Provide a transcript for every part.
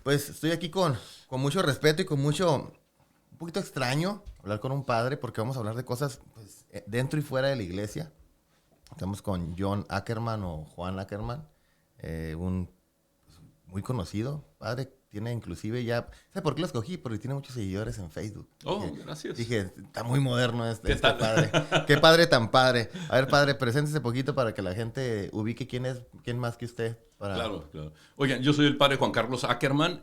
Pues estoy aquí con mucho respeto y con un poquito extraño hablar con un padre porque vamos a hablar de cosas pues, dentro y fuera de la iglesia. Estamos con John Ackerman o Juan Ackerman, un muy conocido padre. Tiene inclusive ya, ¿sabe por qué lo escogí? Porque tiene muchos seguidores en Facebook. Oh, gracias. Dije, está muy moderno ¿Qué este tal? padre. Qué padre tan padre. A ver, padre, preséntese poquito para que la gente ubique quién más que usted. Para... Claro, claro. Oigan, yo soy el padre Juan Carlos Ackerman,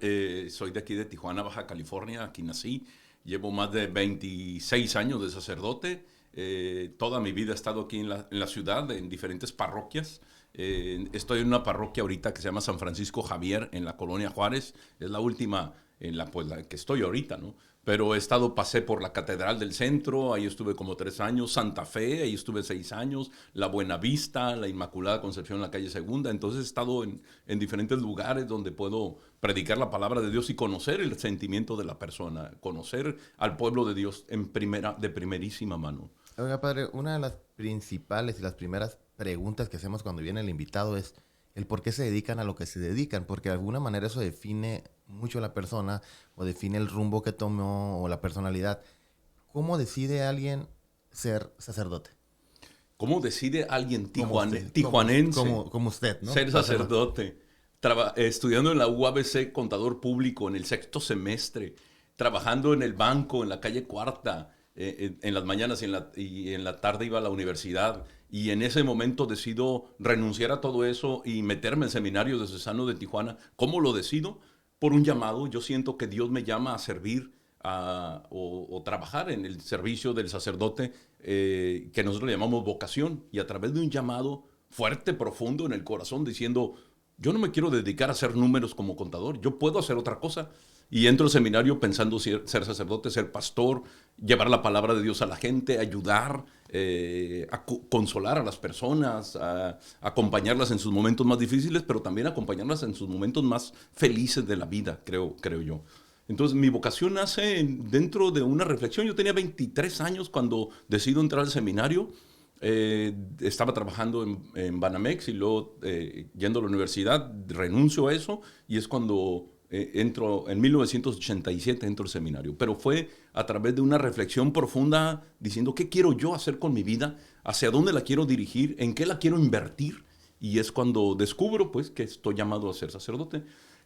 soy de aquí de Tijuana, Baja California, aquí nací, llevo más de 26 años de sacerdote, toda mi vida he estado aquí en la ciudad, en diferentes parroquias. Estoy en una parroquia ahorita que se llama San Francisco Javier, en la colonia Juárez, es la última en la que estoy ahorita, ¿no? Pero pasé por la Catedral del Centro, ahí estuve como 3 años, Santa Fe, ahí estuve 6 años, La Buenavista, la Inmaculada Concepción en la calle Segunda, entonces he estado en diferentes lugares donde puedo predicar la palabra de Dios y conocer el sentimiento de la persona, conocer al pueblo de Dios de primerísima mano. Oiga, padre, una de las principales y las primeras preguntas que hacemos cuando viene el invitado es el por qué se dedican a lo que se dedican, porque de alguna manera eso define mucho a la persona o define el rumbo que tomó o la personalidad. ¿Cómo decide alguien ser sacerdote? ¿Cómo decide alguien Como usted, tijuanense como usted, ¿no? ser sacerdote? Estudiando en la UABC Contador Público en el 6º semestre, trabajando en el banco en la calle Cuarta, en las mañanas y en la tarde iba a la universidad. Y en ese momento decido renunciar a todo eso y meterme en seminario diocesano de Tijuana. ¿Cómo lo decido? Por un llamado. Yo siento que Dios me llama a servir o trabajar en el servicio del sacerdote, que nosotros le llamamos vocación, y a través de un llamado fuerte, profundo en el corazón, diciendo, yo no me quiero dedicar a hacer números como contador, yo puedo hacer otra cosa. Y entro al seminario pensando ser sacerdote, ser pastor, llevar la palabra de Dios a la gente, ayudar, a consolar a las personas, a acompañarlas en sus momentos más difíciles, pero también acompañarlas en sus momentos más felices de la vida, creo yo. Entonces, mi vocación nace dentro de una reflexión. Yo tenía 23 años cuando decido entrar al seminario. Estaba trabajando en Banamex y luego yendo a la universidad, renuncio a eso y es cuando entro, en 1987 entro al seminario. Pero fue a través de una reflexión profunda diciendo qué quiero yo hacer con mi vida, hacia dónde la quiero dirigir, en qué la quiero invertir. Y es cuando descubro pues que estoy llamado a ser sacerdote.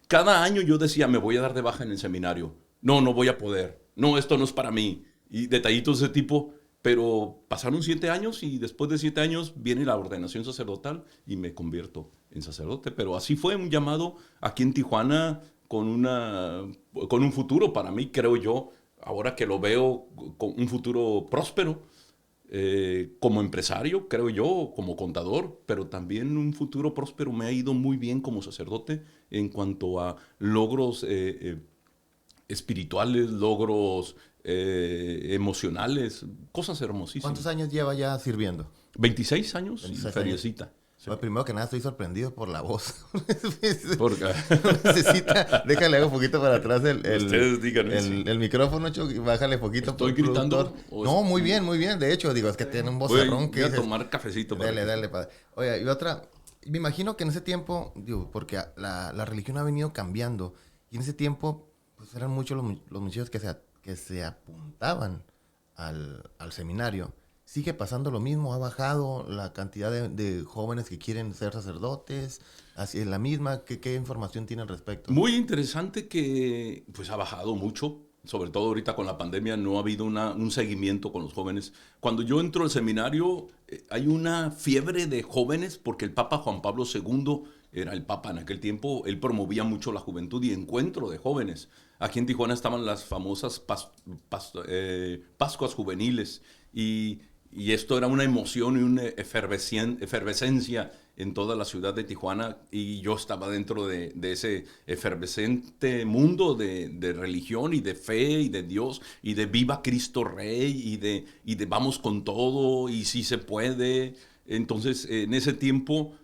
Cada año yo decía, me voy a dar de baja en el seminario. No, no voy a poder. No, esto no es para mí. Y detallitos de ese tipo. Pero pasaron 7 años y después de 7 años viene la ordenación sacerdotal y me convierto en sacerdote. Pero así fue un llamado aquí en Tijuana con un futuro para mí, creo yo, ahora que lo veo con un futuro próspero, como empresario, creo yo, como contador, pero también un futuro próspero. Me ha ido muy bien como sacerdote en cuanto a logros espirituales, logros emocionales, cosas ¿Cuántos hermosísimas. años lleva ya sirviendo? 26 años y 26 años. feriecita. Sí. Bueno, primero que nada estoy sorprendido por la voz. Porque, Necesita, déjale un poquito para atrás ustedes díganme si el micrófono, Chuck, y bájale poquito estoy por productor. gritando No, muy bien, muy bien. De hecho, digo, es que tiene un vocerrón voy que a dices, tomar cafecito para dale, que... dale, padre. Oye, y otra, me imagino que en ese tiempo, digo, porque la religión ha venido cambiando, y en ese tiempo, pues eran muchos los muchachos que se apuntaban al seminario. ¿Sigue pasando lo mismo? ¿Ha bajado la cantidad de jóvenes que quieren ser sacerdotes? ¿Así es la misma? ¿Qué información tiene al respecto? Muy interesante que pues ha bajado mucho, sobre todo ahorita con la pandemia no ha habido un seguimiento con los jóvenes. Cuando yo entro al seminario hay una fiebre de jóvenes porque el Papa Juan Pablo II era el Papa en aquel tiempo, él promovía mucho la juventud y encuentro de jóvenes. Aquí en Tijuana estaban las famosas Pascuas juveniles y esto era una emoción y una efervescencia en toda la ciudad de Tijuana y yo estaba dentro de ese efervescente mundo de religión y de fe y de Dios y de viva Cristo Rey y de vamos con todo y si se puede. Entonces en ese tiempo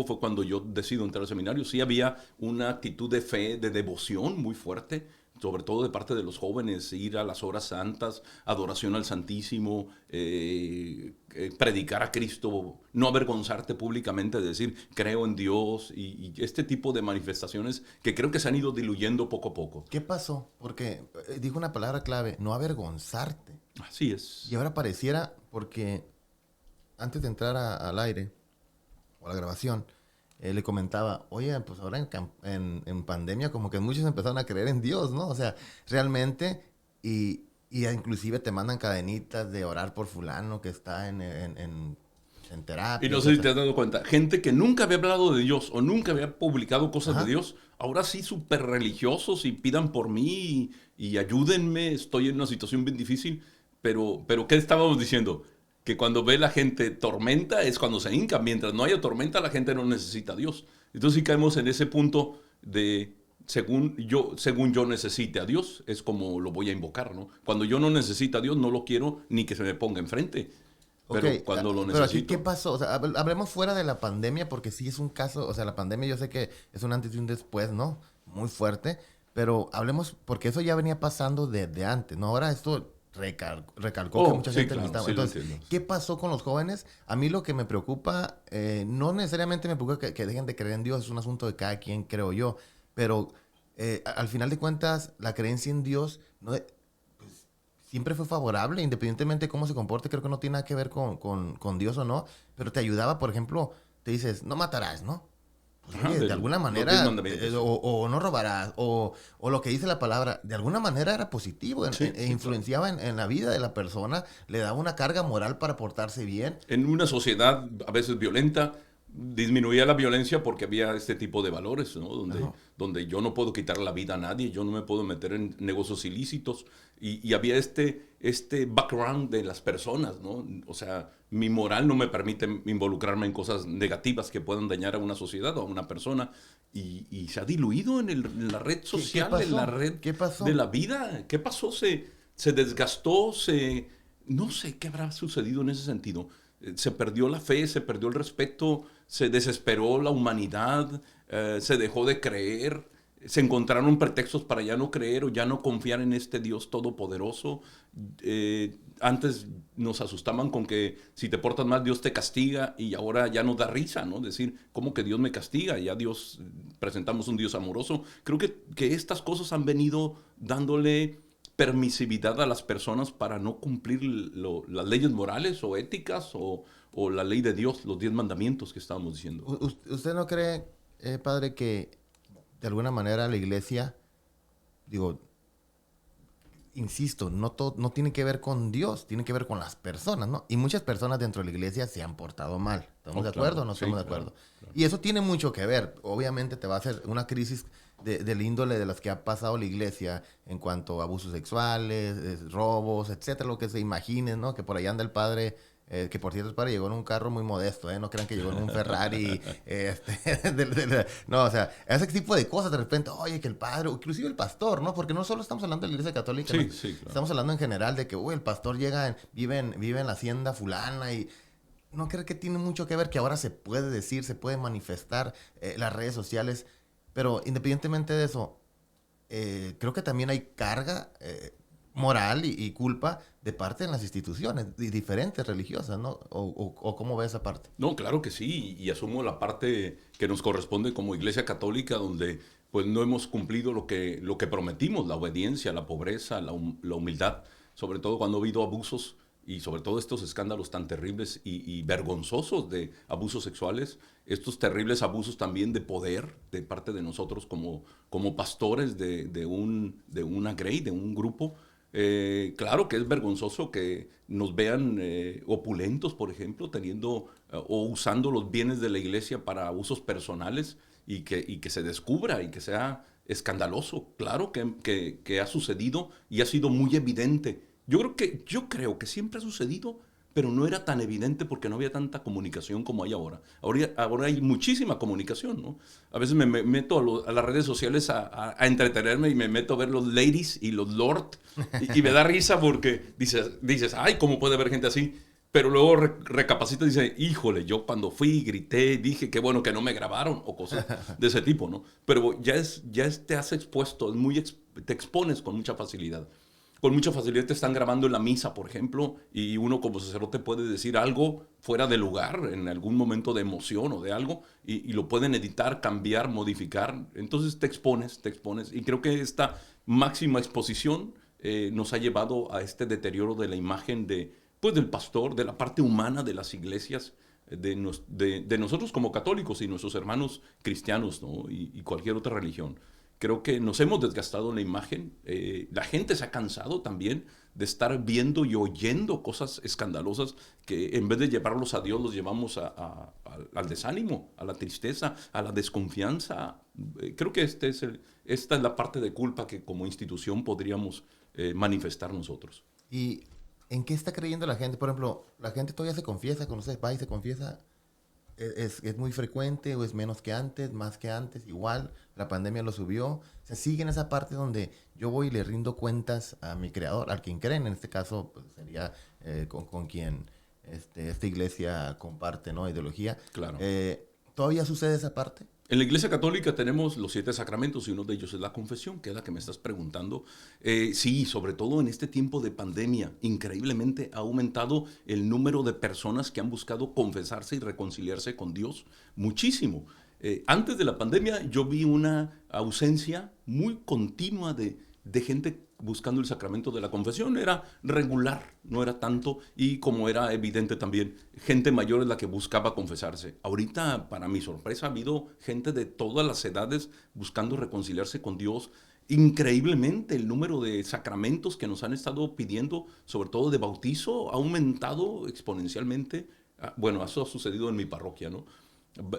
fue cuando yo decido entrar al seminario. Sí había una actitud de fe, de devoción muy fuerte, sobre todo de parte de los jóvenes, ir a las horas santas, adoración al Santísimo, predicar a Cristo, no avergonzarte públicamente de decir creo en Dios y este tipo de manifestaciones que creo que se han ido diluyendo poco a poco. ¿Qué pasó? Porque dijo una palabra clave, no avergonzarte. Así es. Y ahora pareciera, porque antes de entrar al aire o a la grabación, le comentaba, oye, pues ahora en pandemia como que muchos empezaron a creer en Dios, ¿no? O sea, realmente, y inclusive te mandan cadenitas de orar por fulano que está en terapia. Y no sé si te has dado cuenta, gente que nunca había hablado de Dios o nunca había publicado cosas de Dios, ahora sí súper religiosos y pidan por mí y ayúdenme, estoy en una situación bien difícil, pero ¿qué estábamos diciendo? Que cuando ve la gente tormenta es cuando se hinca. Mientras no haya tormenta, la gente no necesita a Dios. Entonces sí caemos en ese punto de según yo necesite a Dios, es como lo voy a invocar, ¿no? Cuando yo no necesito a Dios, no lo quiero ni que se me ponga enfrente. Pero cuando lo necesito... Pero aquí, ¿qué pasó? O sea, hablemos fuera de la pandemia, porque sí es un caso, o sea, la pandemia yo sé que es un antes y un después, ¿no? Muy fuerte, pero hablemos, porque eso ya venía pasando desde antes, ¿no? Ahora esto recalcó que mucha gente necesitaba. Sí, entonces, ¿qué pasó con los jóvenes? A mí lo que me preocupa, no necesariamente me preocupa que dejen de creer en Dios, es un asunto de cada quien, creo yo, pero al final de cuentas, la creencia en Dios no, pues, siempre fue favorable, independientemente de cómo se comporte, creo que no tiene nada que ver con Dios o no, pero te ayudaba, por ejemplo, te dices, no matarás, ¿no? Pues, oye, de alguna manera, o no robarás, o lo que dice la palabra, de alguna manera era positivo, influenciaba en la vida de la persona, le daba una carga moral para portarse bien. En una sociedad a veces violenta, disminuía la violencia porque había este tipo de valores, ¿no? Donde yo no puedo quitar la vida a nadie, yo no me puedo meter en negocios ilícitos, y había este background de las personas, ¿no? O sea, mi moral no me permite involucrarme en cosas negativas que puedan dañar a una sociedad o a una persona, y se ha diluido en la red social, en la red de la vida. ¿Qué pasó? Se desgastó, no sé qué habrá sucedido en ese sentido. Se perdió la fe, se perdió el respeto, se desesperó la humanidad, se dejó de creer, se encontraron pretextos para ya no creer o ya no confiar en este Dios todopoderoso. Antes nos asustaban con que si te portas mal Dios te castiga, y ahora ya nos da risa, ¿no? Decir, ¿cómo que Dios me castiga? Ya Dios, presentamos un Dios amoroso. Creo que estas cosas han venido dándole permisividad a las personas para no cumplir las leyes morales o éticas o la ley de Dios, los 10 mandamientos que estábamos diciendo. ¿Usted no cree, padre, que de alguna manera la iglesia, digo, insisto, no tiene que ver con Dios, tiene que ver con las personas, ¿no? Y muchas personas dentro de la iglesia se han portado mal. ¿Estamos de acuerdo o no estamos de acuerdo? Claro. Y eso tiene mucho que ver. Obviamente te va a hacer una crisis del índole de las que ha pasado la iglesia en cuanto a abusos sexuales, robos, etcétera, lo que se imaginen, ¿no? Que por ahí anda el padre, que por cierto el padre llegó en un carro muy modesto, ¿eh? No crean que llegó en un Ferrari, no, o sea, ese tipo de cosas de repente, oye, que el padre, o inclusive el pastor, ¿no? Porque no solo estamos hablando de la iglesia católica, sí, ¿no? Sí, claro. Estamos hablando en general de que, el pastor vive en la hacienda fulana y... ¿No creo que tiene mucho que ver que ahora se puede decir, se puede manifestar las redes sociales? Pero independientemente de eso, creo que también hay carga moral y culpa de parte de las instituciones diferentes religiosas, ¿no? ¿O cómo ve esa parte? No, claro que sí, y asumo la parte que nos corresponde como Iglesia Católica, donde pues no hemos cumplido lo que prometimos, la obediencia, la pobreza, la humildad, sobre todo cuando ha habido abusos y sobre todo estos escándalos tan terribles y vergonzosos de abusos sexuales, estos terribles abusos también de poder de parte de nosotros como pastores de una grey, de un grupo. Claro que es vergonzoso que nos vean opulentos, por ejemplo, teniendo o usando los bienes de la iglesia para usos personales y que se descubra y que sea escandaloso. Claro que ha sucedido y ha sido muy evidente. Yo creo que siempre ha sucedido, pero no era tan evidente porque no había tanta comunicación como hay ahora. Ahora hay muchísima comunicación, ¿no? A veces me meto a las redes sociales a entretenerme y me meto a ver los ladies y los lord y me da risa porque dices, ay, ¿cómo puede haber gente así? pero luego recapacita y dice, híjole, yo cuando fui, grité, dije, qué bueno que no me grabaron, o cosas de ese tipo, ¿no? Pero te has expuesto, te expones con mucha facilidad. Con mucha facilidad te están grabando en la misa, por ejemplo, y uno como sacerdote puede decir algo fuera de lugar, en algún momento de emoción o de algo, y lo pueden editar, cambiar, modificar. Entonces te expones, y creo que esta máxima exposición nos ha llevado a este deterioro de la imagen pues, del pastor, de la parte humana de las iglesias, de nosotros como católicos y nuestros hermanos cristianos, ¿no? y cualquier otra religión. Creo que nos hemos desgastado la imagen. La gente se ha cansado también de estar viendo y oyendo cosas escandalosas que en vez de llevarlos a Dios los llevamos al desánimo, a la tristeza, a la desconfianza. Creo que esta es la parte de culpa que como institución podríamos manifestar nosotros. ¿Y en qué está creyendo la gente? Por ejemplo, la gente todavía se confiesa, cuando usted va y se confiesa. ¿Es muy frecuente o es menos que antes, más que antes? Igual, la pandemia lo subió. Se sigue en esa parte donde yo voy y le rindo cuentas a mi creador, al quien creen. En este caso, pues, sería con quien esta iglesia comparte, ¿no? Ideología. Claro. ¿Todavía sucede esa parte? En la Iglesia Católica tenemos los 7 sacramentos y uno de ellos es la confesión, que es la que me estás preguntando. Sí, sobre todo en este tiempo de pandemia, increíblemente ha aumentado el número de personas que han buscado confesarse y reconciliarse con Dios muchísimo. Antes de la pandemia yo vi una ausencia muy continua de gente buscando el sacramento de la confesión. Era regular, no era tanto, y como era evidente también, gente mayor es la que buscaba confesarse. Ahorita, para mi sorpresa, ha habido gente de todas las edades buscando reconciliarse con Dios. Increíblemente, el número de sacramentos que nos han estado pidiendo, sobre todo de bautizo, ha aumentado exponencialmente. Bueno, eso ha sucedido en mi parroquia, ¿no?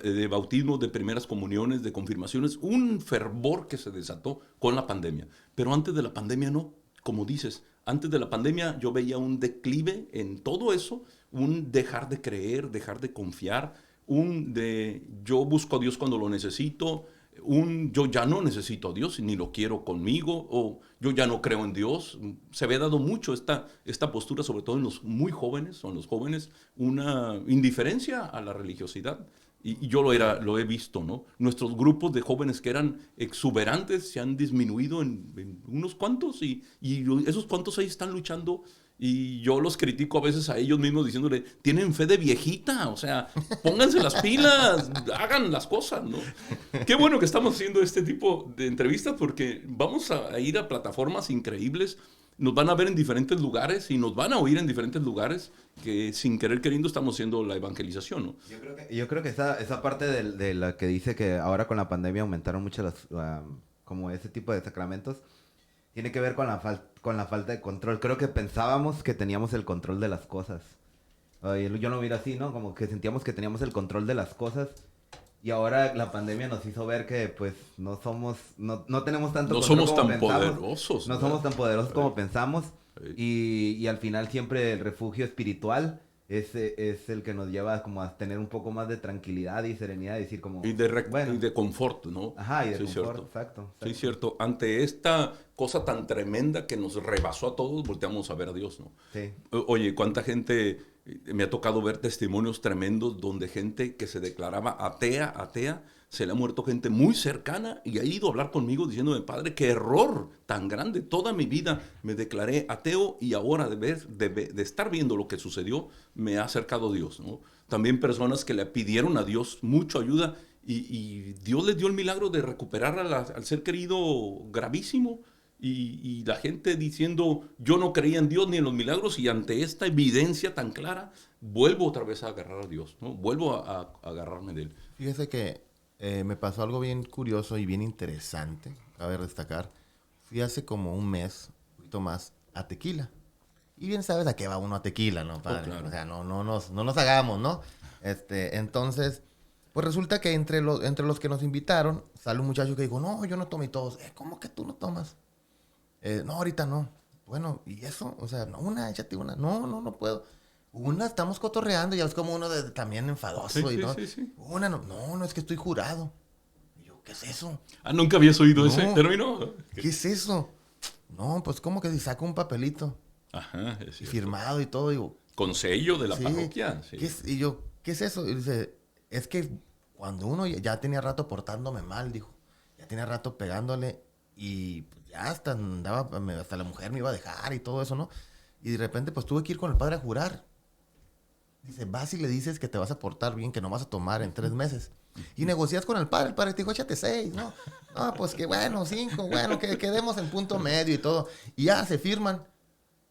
De bautismos, de primeras comuniones, de confirmaciones, un fervor que se desató con la pandemia. Pero antes de la pandemia no, como dices, antes de la pandemia yo veía un declive en todo eso, un dejar de creer, dejar de confiar, yo busco a Dios cuando lo necesito, yo ya no necesito a Dios ni lo quiero conmigo, o yo ya no creo en Dios. Se había dado mucho esta postura, sobre todo en los muy jóvenes, o en los jóvenes, una indiferencia a la religiosidad. Y yo lo he visto, ¿no? Nuestros grupos de jóvenes que eran exuberantes se han disminuido en unos cuantos y esos cuantos ahí están luchando y yo los critico a veces a ellos mismos diciéndole, tienen fe de viejita, o sea, pónganse las pilas, hagan las cosas, ¿no? Qué bueno que estamos haciendo este tipo de entrevistas porque vamos a ir a plataformas increíbles. Nos van a ver en diferentes lugares y nos van a oír en diferentes lugares que sin querer queriendo estamos haciendo la evangelización, ¿no? Yo creo que esa parte de la que dice que ahora con la pandemia aumentaron mucho como ese tipo de sacramentos, tiene que ver con la falta de control. Creo que pensábamos que teníamos el control de las cosas. Yo lo miro así, ¿no? Como que sentíamos que teníamos el control de las cosas. Y ahora la pandemia nos hizo ver que pues no tenemos tanto no control somos como tan pensamos. poderosos. No somos tan poderosos como pensamos. Y al final siempre el refugio espiritual es el que nos lleva como a tener un poco más de tranquilidad y serenidad y decir como... Y de confort, ¿no? Ajá, y de sí, confort, cierto. exacto. Sí, cierto. Ante esta cosa tan tremenda que nos rebasó a todos, volteamos a ver a Dios, ¿no? Sí. Oye, cuánta gente... Me ha tocado ver testimonios tremendos donde gente que se declaraba atea, se le ha muerto gente muy cercana y ha ido a hablar conmigo diciéndome, padre, qué error tan grande. Toda mi vida me declaré ateo y ahora de estar viendo lo que sucedió, me ha acercado a Dios, ¿no? También personas que le pidieron a Dios mucha ayuda y Dios les dio el milagro de recuperar al ser querido gravísimo. Y la gente diciendo, yo no creía en Dios ni en los milagros y ante esta evidencia tan clara, vuelvo otra vez a agarrar a Dios, ¿no? Vuelvo a agarrarme de Él. Fíjese que me pasó algo bien curioso y bien interesante, cabe destacar. Fui hace como un mes, un poquito más, a Tequila. Y bien sabes a qué va uno a Tequila, ¿no, padre? Claro. O sea, no nos hagamos, ¿no? Entonces, pues resulta que entre los que nos invitaron, sale un muchacho que dijo, no, yo no tomo, y todos, ¿cómo que tú no tomas? No, ahorita no. Bueno, ¿y eso? O sea, no, échate una. No puedo. Una, estamos cotorreando, ya es como uno también enfadoso. Sí. Una, no, es que estoy jurado. Y yo, ¿qué es eso? Nunca habías oído No. ese término. ¿Qué es eso? No, pues como que si saca un papelito Ajá, es y cierto. firmado y todo, digo, Con sello de la Sí. parroquia. Sí. Y yo, ¿qué es eso? Y dice, es que cuando uno ya tenía rato portándome mal, dijo, ya tenía rato pegándole y pues, ya hasta andaba, hasta la mujer me iba a dejar y todo eso, ¿no? Y de repente pues tuve que ir con el padre a jurar. Dice, vas y le dices que te vas a portar bien, que no vas a tomar en 3 meses. Y negocias con el padre te dijo, échate 6, ¿no? No, pues que bueno, 5, bueno, que quedemos en punto medio y todo. Y ya se firman.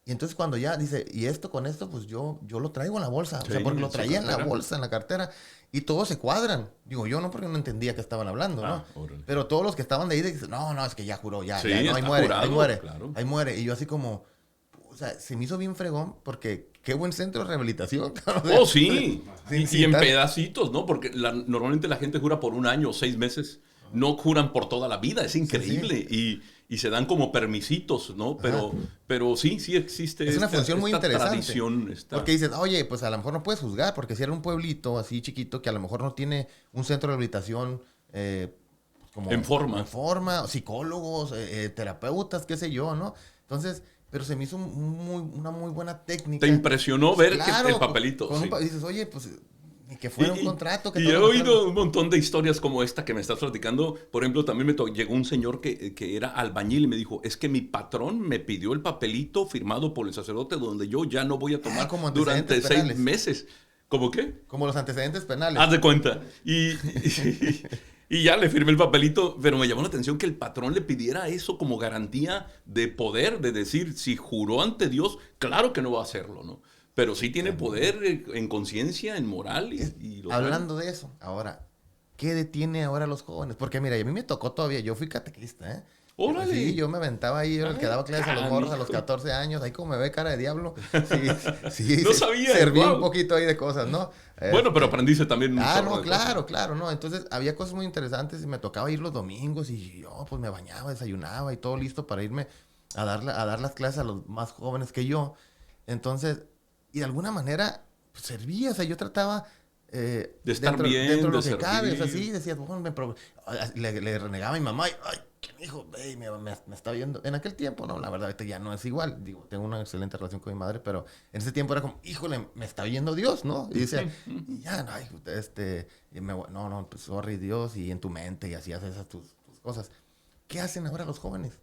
Y entonces cuando ya dice, y esto con esto, pues yo lo traigo en la bolsa. Sí, o sea, porque lo en su traía en la cartera. bolsa, en la cartera. Y todos se cuadran. Digo, yo no, porque no entendía qué estaban hablando, ¿no? Órale. Pero todos los que estaban de ahí dicen, no, es que ya juró, ya, Sí, ya, no, ahí está muere, jurado, ahí muere, claro. ahí muere. Y yo así como, o sea, se me hizo bien fregón porque qué buen centro de rehabilitación. O sea, Oh, sí. Sí, Y en tal. pedacitos, ¿no? Porque normalmente la gente jura por 1 año o 6 meses. No juran por toda la vida. Es increíble. Y se dan como permisitos, ¿no? Pero sí existe Es una función muy interesante. tradición. Porque dices, oye, pues a lo mejor no puedes juzgar, porque si era un pueblito así chiquito que a lo mejor no tiene un centro de rehabilitación como En forma. psicólogos, terapeutas, qué sé yo, ¿no? Entonces, pero se me hizo una muy buena técnica. Te impresionó ver Claro, que el papelito. con sí. dices, oye, pues ni que fuera un contrato. Que Y todo he lo oído fuera. un montón de historias como esta que me estás platicando. Por ejemplo, también llegó un señor que era albañil y me dijo, es que mi patrón me pidió el papelito firmado por el sacerdote donde yo ya no voy a tomar como durante antecedentes 6 penales. meses. ¿Cómo qué? Como los antecedentes penales. Haz de cuenta. Y ya le firmé el papelito, pero me llamó la atención que el patrón le pidiera eso como garantía de poder, de decir, si juró ante Dios, claro que no va a hacerlo, ¿no? Pero sí tiene poder en conciencia, en moral y lo Hablando de eso, ahora, ¿qué detiene ahora a los jóvenes? Porque mira, y a mí me tocó todavía, yo fui catequista, ¿eh? ¡Órale! Sí, yo me aventaba ahí, yo era el que daba clases a los morros a los canijo. 14 años, ahí como me ve cara de diablo. Sí, No sabía, serví guau. un poquito ahí de cosas, ¿no? Bueno, pero aprendiste también un chorro no, de claro, no. Entonces había cosas muy interesantes y me tocaba ir los domingos y yo pues me bañaba, desayunaba y todo listo para irme a dar las clases a los más jóvenes que yo. Entonces, y de alguna manera pues, servía, o sea, yo trataba de estar bien, dentro de lo de que cabe, o sea, servir. sí, decía, bueno, le renegaba a mi mamá y, ay, ¿qué hijo? Me está viendo. En aquel tiempo, no, la verdad, ahorita ya no es igual. Digo, tengo una excelente relación con mi madre, pero en ese tiempo era como, híjole, me está viendo Dios, ¿no? Y decía, y ya, no, no, pues, sorry, Dios, y en tu mente, y así haces esas tus cosas. ¿Qué hacen ahora los jóvenes?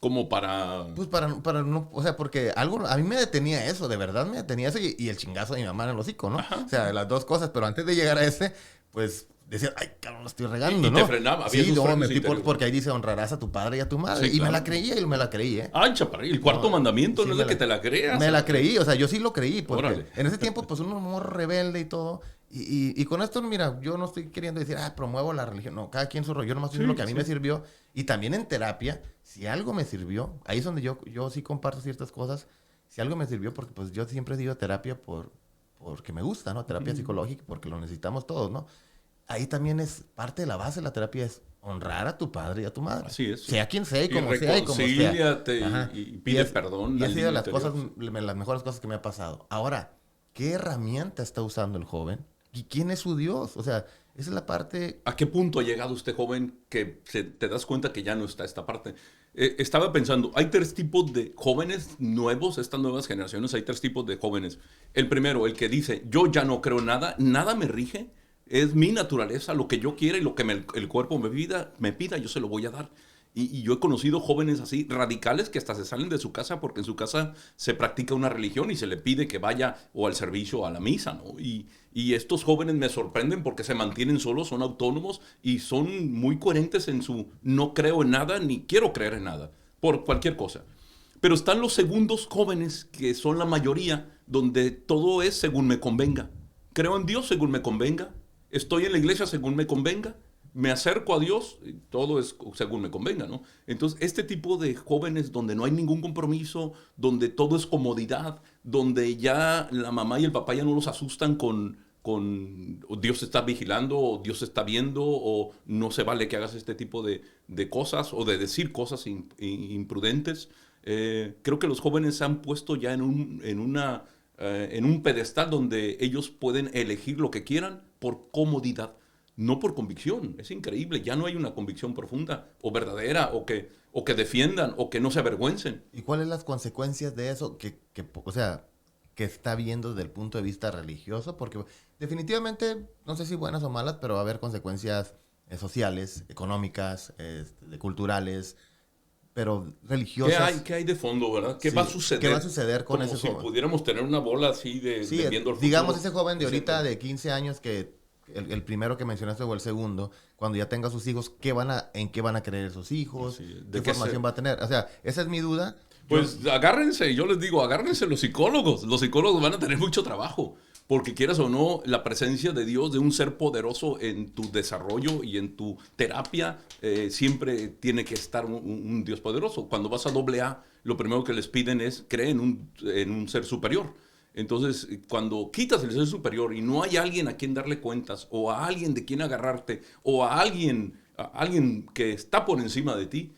Como para... Pues para no, o sea, porque algo, a mí me detenía eso, de verdad me detenía eso y el chingazo de mi mamá en el hocico, ¿no? O sea, las dos cosas, pero antes de llegar a ese, pues decía, ay, cabrón, lo estoy regando, Y ¿no? te frenaba, había Sí, esos no, me frenos fui interiores. porque ahí dice, honrarás a tu padre y a tu madre. Sí, y me claro. la creí, y me la creí, ¿eh? ¡Ah, chaparrillo! El cuarto mandamiento Sí, no es me de que te la creas. Me la creí, o sea, yo sí lo creí, porque Órale. en ese tiempo, pues, uno morro rebelde y todo. Y con esto, mira, yo no estoy queriendo decir, promuevo la religión. No, cada quien su rollo. Yo nomás estoy diciendo lo que a mí me sirvió. Y también en terapia, si algo me sirvió, ahí es donde yo sí comparto ciertas cosas. Si algo me sirvió, porque pues yo siempre he ido a terapia porque me gusta, ¿no? Terapia psicológica, porque lo necesitamos todos, ¿no? Ahí también es parte de la base de la terapia, es honrar a tu padre y a tu madre. Así es. Sea quien sea y Y como sea y como sea. reconcíliate Ajá. y pide perdón Y ha al sido de niño las cosas, interior. las mejores cosas que me ha pasado. Ahora, ¿qué herramienta está usando el joven? ¿Y quién es su Dios? O sea, esa es la parte... ¿A qué punto ha llegado este joven que te das cuenta que ya no está esta parte? Estaba pensando, hay 3 tipos de jóvenes nuevos, estas nuevas generaciones, hay 3 tipos de jóvenes. El primero, el que dice, yo ya no creo en nada, nada me rige, es mi naturaleza, lo que yo quiera y lo que el cuerpo me pida, yo se lo voy a dar. Y yo he conocido jóvenes así, radicales, que hasta se salen de su casa porque en su casa se practica una religión y se le pide que vaya o al servicio o a la misa, ¿no? Y estos jóvenes me sorprenden porque se mantienen solos, son autónomos y son muy coherentes en su no creo en nada ni quiero creer en nada, por cualquier cosa. Pero están los segundos jóvenes, que son la mayoría, donde todo es según me convenga. Creo en Dios según me convenga, estoy en la iglesia según me convenga, me acerco a Dios, todo es según me convenga, ¿no? Entonces, este tipo de jóvenes donde no hay ningún compromiso, donde todo es comodidad, donde ya la mamá y el papá ya no los asustan con Dios te está vigilando, o Dios te está viendo, o no se vale que hagas este tipo de cosas, o de decir cosas imprudentes. Creo que los jóvenes se han puesto ya en un pedestal donde ellos pueden elegir lo que quieran por comodidad, no por convicción. Es increíble, ya no hay una convicción profunda o verdadera, o que defiendan, o que no se avergüencen. ¿Y cuáles las consecuencias de eso? O sea, que está viendo desde el punto de vista religioso, porque definitivamente, no sé si buenas o malas, pero va a haber consecuencias sociales, económicas, culturales, pero religiosas. ¿Qué hay de fondo, verdad? ¿Qué Sí, va a suceder? ¿qué va a suceder con Como ese si joven? pudiéramos tener una bola así de Sí, viendo el futuro. digamos ese joven de ahorita Siempre. de 15 años que el primero que mencionaste o el segundo, cuando ya tenga sus hijos, ¿en qué van a creer sus hijos? Así es. ¿Qué formación va a tener? O sea, esa es mi duda. Pues agárrense, yo les digo, agárrense los psicólogos. Los psicólogos van a tener mucho trabajo, porque quieras o no, la presencia de Dios, de un ser poderoso en tu desarrollo y en tu terapia, siempre tiene que estar un Dios poderoso. Cuando vas a AA, lo primero que les piden es creer en un ser superior. Entonces, cuando quitas el ser superior y no hay alguien a quien darle cuentas, o a alguien de quien agarrarte, o a alguien que está por encima de ti,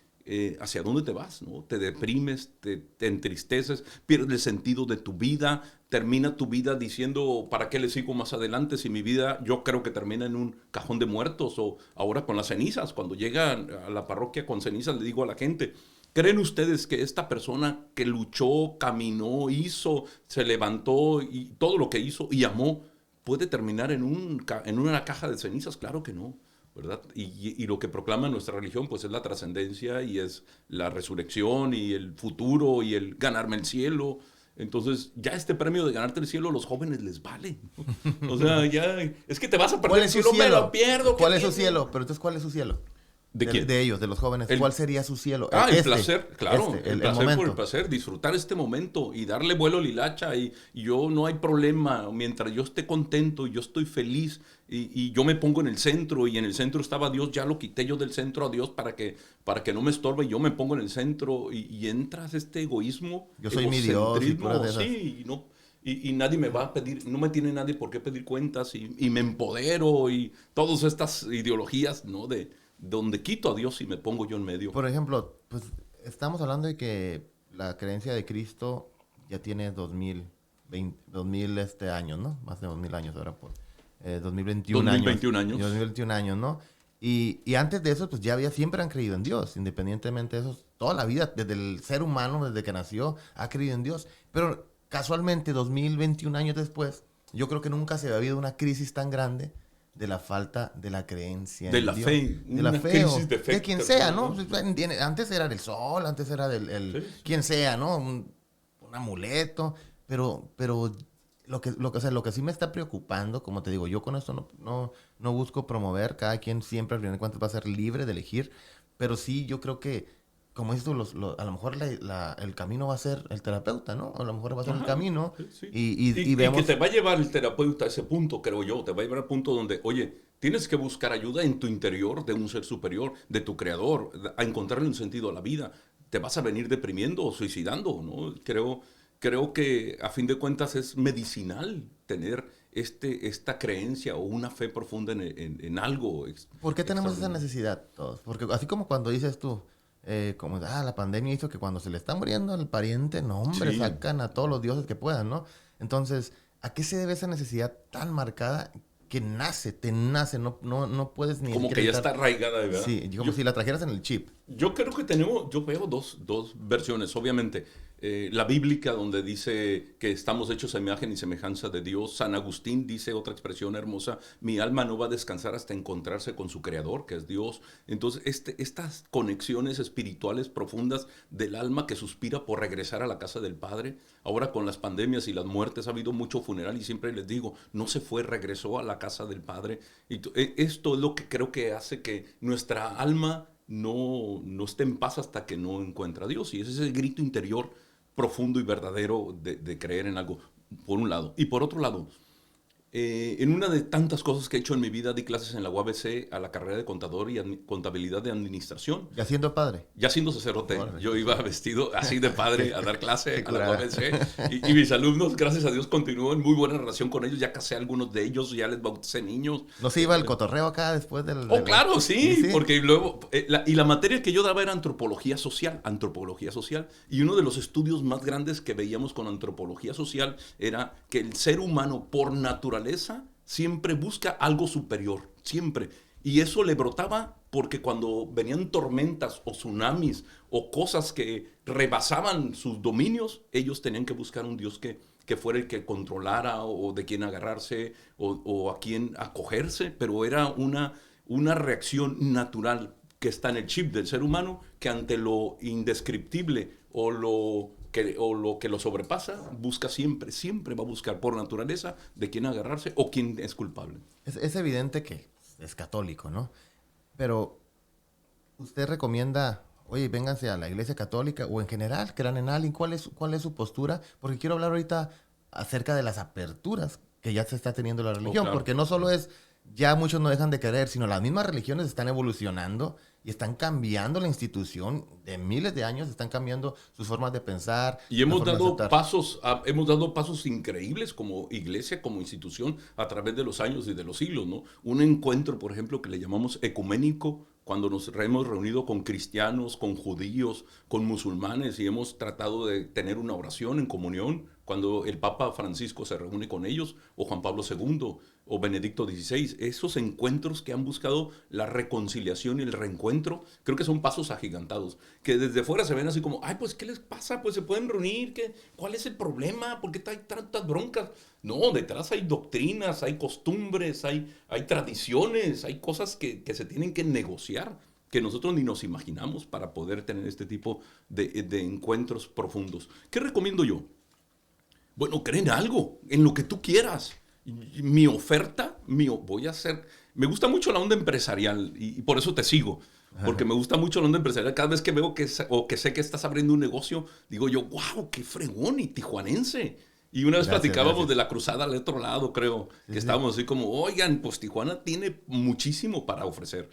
¿hacia dónde te vas? ¿No? Te deprimes, te entristeces, pierdes el sentido de tu vida, termina tu vida diciendo, ¿para qué le sigo más adelante si mi vida yo creo que termina en un cajón de muertos? O ahora con las cenizas, cuando llega a la parroquia con cenizas, le digo a la gente, ¿creen ustedes que esta persona que luchó, caminó, hizo, se levantó y todo lo que hizo y amó, puede terminar en una caja de cenizas? Claro que no, ¿verdad? Y lo que proclama nuestra religión pues es la trascendencia y es la resurrección y el futuro y el ganarme el cielo. Entonces, ya este premio de ganarte el cielo a los jóvenes les vale. O sea, ya es que te vas a perder ¿Cuál el es su cielo, me cielo? lo pierdo. ¿Cuál ¿qué es su tiene? cielo? Pero entonces, ¿cuál es su cielo? ¿De quién? De ellos, de los jóvenes. ¿Cuál sería su cielo? El placer, claro, el placer por el momento. placer, disfrutar este momento y darle vuelo a la hilacha y yo no hay problema, mientras yo esté contento y yo estoy feliz y yo me pongo en el centro y en el centro estaba Dios, ya lo quité yo del centro a Dios para que no me estorbe y yo me pongo en el centro y entras este egoísmo, Yo soy mi Dios y puras de esas. sí, y no. Y nadie me va a pedir, no me tiene nadie por qué pedir cuentas y me empodero y todas estas ideologías, ¿no? De donde quito a Dios y me pongo yo en medio. Por ejemplo, pues estamos hablando de que la creencia de Cristo ya tiene 2000 años, ¿no? Más de 2000 años ahora por 2021 2021 años. 2021 años, ¿no? Y antes de eso, pues ya siempre han creído en Dios, independientemente de eso, toda la vida, desde el ser humano, desde que nació, ha creído en Dios. Pero casualmente, 2021 años después, yo creo que nunca se había habido una crisis tan grande de la falta de la creencia de en la Dios. fe, De la una fe, crisis de fe. de quien sea, ¿no? Antes era del sol, antes era Sí. quien sea, ¿no? Un amuleto, pero lo que sí me está preocupando, como te digo, yo con esto no busco promover, cada quien siempre al final de cuentas va a ser libre de elegir, pero sí yo creo que, como dices tú, a lo mejor el camino va a ser el terapeuta, ¿no? A lo mejor va a ser el camino Sí. y Y vemos... que te va a llevar el terapeuta a ese punto, creo yo. Te va a llevar al punto donde, oye, tienes que buscar ayuda en tu interior de un ser superior, de tu creador, a encontrarle un sentido a la vida. Te vas a venir deprimiendo o suicidando, ¿no? Creo que a fin de cuentas es medicinal tener esta creencia o una fe profunda en algo. ¿Por qué tenemos esa necesidad todos? Porque así como cuando dices tú, la pandemia hizo que cuando se le está muriendo al pariente, no hombre, Sí. sacan a todos los dioses que puedan, ¿no? Entonces, ¿a qué se debe esa necesidad tan marcada que te nace, no puedes ni Como siquiera que ya evitar- está arraigada, ¿verdad? Sí, como si la trajeras en el chip. Yo creo que yo veo dos versiones, obviamente. La bíblica, donde dice que estamos hechos a imagen y semejanza de Dios. San Agustín dice otra expresión hermosa: mi alma no va a descansar hasta encontrarse con su creador, que es Dios. Entonces, estas conexiones espirituales profundas del alma que suspira por regresar a la casa del Padre. Ahora con las pandemias y las muertes ha habido mucho funeral y siempre les digo, no se fue, regresó a la casa del Padre. Esto es lo que creo que hace que nuestra alma no esté en paz hasta que no encuentra a Dios. Y ese es el grito interior profundo y verdadero de creer en algo, por un lado. Y por otro lado, en una de tantas cosas que he hecho en mi vida, di clases en la UABC a la carrera de contador y contabilidad de administración. Ya siendo padre. Ya siendo sacerdote, Órale. yo iba vestido así de padre a dar clase Qué a la curada. UABC y mis alumnos, gracias a Dios, continúo en muy buena relación con ellos. Ya casé a algunos de ellos, ya les bauticé niños. ¿No se iba el cotorreo acá después del... Oh, claro, sí, Sí. porque luego, la materia que yo daba era antropología social, y uno de los estudios más grandes que veíamos con antropología social era que el ser humano por naturaleza siempre busca algo superior, siempre. Y eso le brotaba porque cuando venían tormentas o tsunamis o cosas que rebasaban sus dominios, ellos tenían que buscar un Dios que que fuera el que controlara o de quién agarrarse o a quién acogerse, pero era una reacción natural que está en el chip del ser humano, que ante lo indescriptible o lo que lo sobrepasa, busca siempre va a buscar por naturaleza de quién agarrarse o quién es culpable. Es evidente que es católico, ¿no? Pero usted recomienda, oye, vénganse a la iglesia católica o en general, crean en alguien. ¿Cuál es su postura? Porque quiero hablar ahorita acerca de las aperturas que ya se está teniendo la religión. Claro. Porque no solo es, ya muchos no dejan de creer, sino las mismas religiones están evolucionando y están cambiando la institución de miles de años, están cambiando sus formas de pensar. Y hemos la forma de dado aceptar. hemos dado pasos increíbles como iglesia, como institución, a través de los años y de los siglos, ¿no? Un encuentro, por ejemplo, que le llamamos ecuménico, cuando nos hemos reunido con cristianos, con judíos, con musulmanes y hemos tratado de tener una oración en comunión, cuando el Papa Francisco se reúne con ellos, o Juan Pablo II, o Benedicto XVI, esos encuentros que han buscado la reconciliación y el reencuentro, creo que son pasos agigantados, que desde fuera se ven así como, ay, pues, ¿qué les pasa? Pues se pueden reunir, ¿cuál es el problema? ¿Por qué hay tantas broncas? No, detrás hay doctrinas, hay costumbres, hay tradiciones, hay cosas que se tienen que negociar, que nosotros ni nos imaginamos para poder tener este tipo de encuentros profundos. ¿Qué recomiendo yo? Bueno, cree en algo, en lo que tú quieras. Mi oferta, voy a hacer... Me gusta mucho la onda empresarial y por eso te sigo. Porque me gusta mucho la onda empresarial. Cada vez que veo que sé que estás abriendo un negocio, digo yo, wow, qué fregón y tijuanense. Y una vez platicábamos de la cruzada al otro lado, creo, que estábamos así como, oigan, pues Tijuana tiene muchísimo para ofrecer.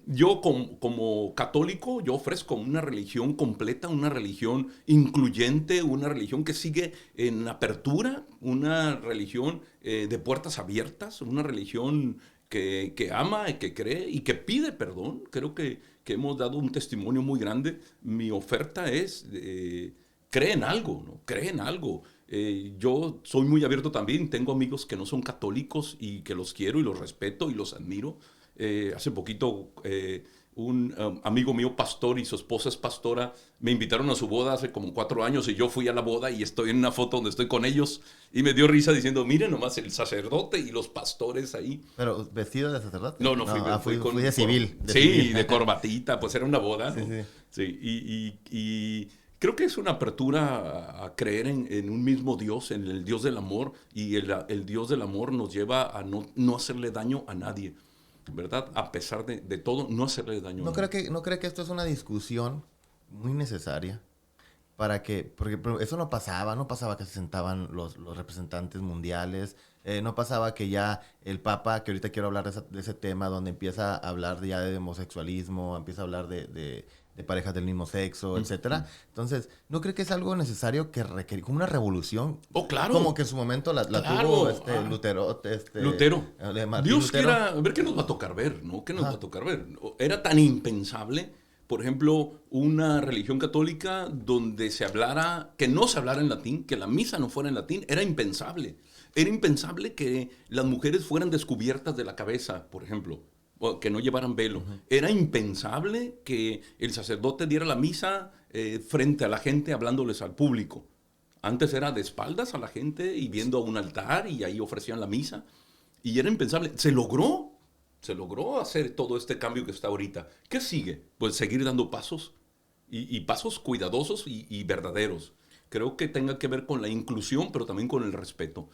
Yo como católico, yo ofrezco una religión completa, una religión incluyente, una religión que sigue en apertura, una religión de puertas abiertas, una religión que ama y que cree y que pide perdón. Creo que hemos dado un testimonio muy grande. Mi oferta es, cree en algo, ¿no? Cree en algo. Yo soy muy abierto también, tengo amigos que no son católicos y que los quiero y los respeto y los admiro. Hace poquito un amigo mío pastor y su esposa es pastora, me invitaron a su boda hace como 4 años y yo fui a la boda y estoy en una foto donde estoy con ellos y me dio risa diciendo, miren nomás el sacerdote y los pastores ahí. ¿Pero vestido de sacerdote? No, fui de civil. De corbatita, pues era una boda, ¿no? Sí. Sí, y creo que es una apertura a creer en un mismo Dios, en el Dios del amor, y el Dios del amor nos lleva a no hacerle daño a nadie, ¿verdad? A pesar de todo, no hacerle daño a nadie. ¿No cree que esto es una discusión muy necesaria? Porque eso no pasaba que se sentaban los representantes mundiales, no pasaba que ya el Papa, que ahorita quiero hablar de ese tema, donde empieza a hablar ya de homosexualismo, empieza a hablar de parejas del mismo sexo, etcétera. Entonces, ¿no cree que es algo necesario que requiere como una revolución? Oh, claro. Como que en su momento la tuvo Lutero. Dios quiera ver qué nos va a tocar ver, ¿no? ¿Qué nos va a tocar ver? Era tan impensable, por ejemplo, una religión católica donde que no se hablara en latín, que la misa no fuera en latín, era impensable. Era impensable que las mujeres fueran descubiertas de la cabeza, por ejemplo, o que no llevaran velo. Era impensable que el sacerdote diera la misa frente a la gente hablándoles al público. Antes era de espaldas a la gente y viendo a un altar y ahí ofrecían la misa. Y era impensable. Se logró hacer todo este cambio que está ahorita. ¿Qué sigue? Pues seguir dando pasos y pasos cuidadosos y verdaderos. Creo que tenga que ver con la inclusión, pero también con el respeto.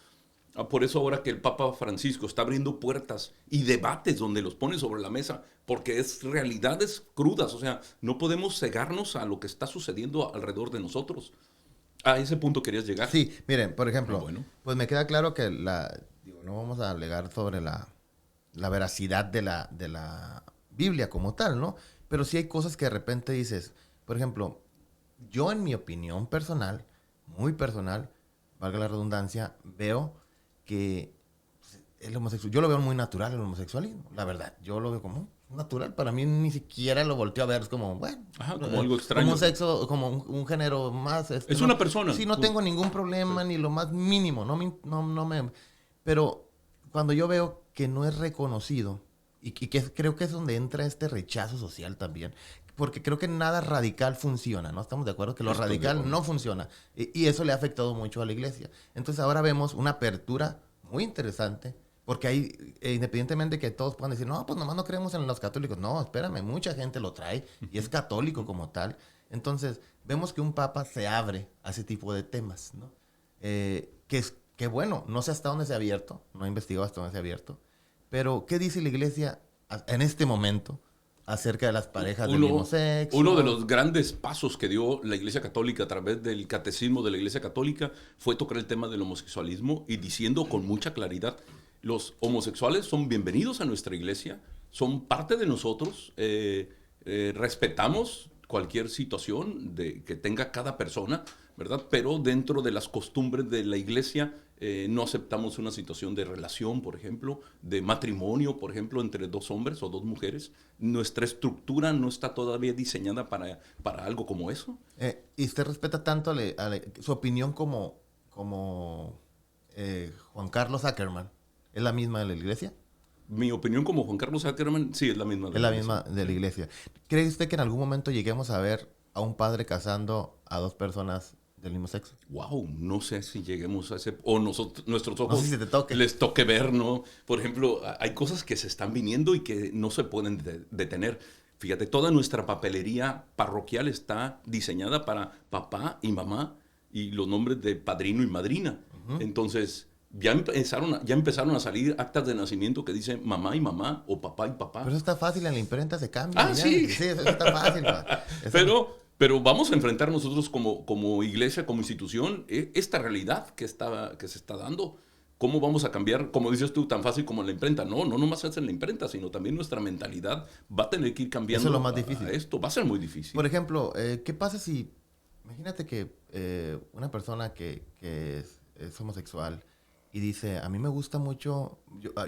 Por eso ahora que el Papa Francisco está abriendo puertas y debates donde los pone sobre la mesa, porque es realidades crudas, o sea, no podemos cegarnos a lo que está sucediendo alrededor de nosotros. A ese punto querías llegar. Sí, miren, por ejemplo, pues me queda claro que no vamos a alegar sobre la veracidad de la Biblia como tal, ¿no? Pero sí hay cosas que de repente dices, por ejemplo, yo en mi opinión personal, muy personal, valga la redundancia, veo que el homosexual, yo lo veo muy natural el homosexualismo, la verdad, yo lo veo como natural, para mí ni siquiera lo volteo a ver, es como, bueno, como algo extraño. Como un sexo, como un género más. Es una persona. Sí, no tengo ningún problema, ni lo más mínimo, no me... Pero cuando yo veo que no es reconocido creo que es donde entra este rechazo social también. Porque creo que nada radical funciona, ¿no? Estamos de acuerdo que lo Estoy de radical acuerdo. no funciona. Y eso le ha afectado mucho a la iglesia. Entonces ahora vemos una apertura muy interesante. Porque hay, independientemente de que todos puedan decir, no, pues nomás no creemos en los católicos. No, espérame, mucha gente lo trae y es católico como tal. Entonces, vemos que un papa se abre a ese tipo de temas, ¿no? Que bueno, no sé hasta dónde se ha abierto, no he investigado hasta dónde se ha abierto, pero ¿qué dice la iglesia en este momento acerca de las parejas del mismo Uno de sexo? los grandes pasos que dio la Iglesia Católica a través del catecismo de la Iglesia Católica fue tocar el tema del homosexualismo y diciendo con mucha claridad, los homosexuales son bienvenidos a nuestra iglesia, son parte de nosotros, respetamos cualquier situación que tenga cada persona, ¿verdad? Pero dentro de las costumbres de la iglesia no aceptamos una situación de relación, por ejemplo, de matrimonio, por ejemplo, entre dos hombres o dos mujeres. Nuestra estructura no está todavía diseñada para algo como eso. Y usted respeta tanto su opinión como Juan Carlos Ackerman. ¿Es la misma de la iglesia? Mi opinión como Juan Carlos Ackerman, sí, es la misma. Es la misma de la iglesia. ¿Cree usted que en algún momento lleguemos a ver a un padre casando a dos personas del mismo sexo? Wow, no sé si lleguemos a ese, o nuestros No ojos sé si te toque. les toque ver, ¿no? Por ejemplo, hay cosas que se están viniendo y que no se pueden detener. Fíjate, toda nuestra papelería parroquial está diseñada para papá y mamá y los nombres de padrino y madrina. Entonces, ya empezaron a salir actas de nacimiento que dicen mamá y mamá o papá y papá. Pero eso está fácil, en la imprenta se cambia. Ah, ya. sí. Sí, eso está fácil. Pero vamos a enfrentar nosotros como iglesia, como institución, esta realidad que se está dando. ¿Cómo vamos a cambiar, como dices tú, tan fácil como en la imprenta? No nomás es en la imprenta, sino también nuestra mentalidad va a tener que ir cambiando. Eso es lo más difícil. Esto va a ser muy difícil. Por ejemplo, ¿qué pasa si, imagínate que una persona que es homosexual y dice, a mí me gusta mucho,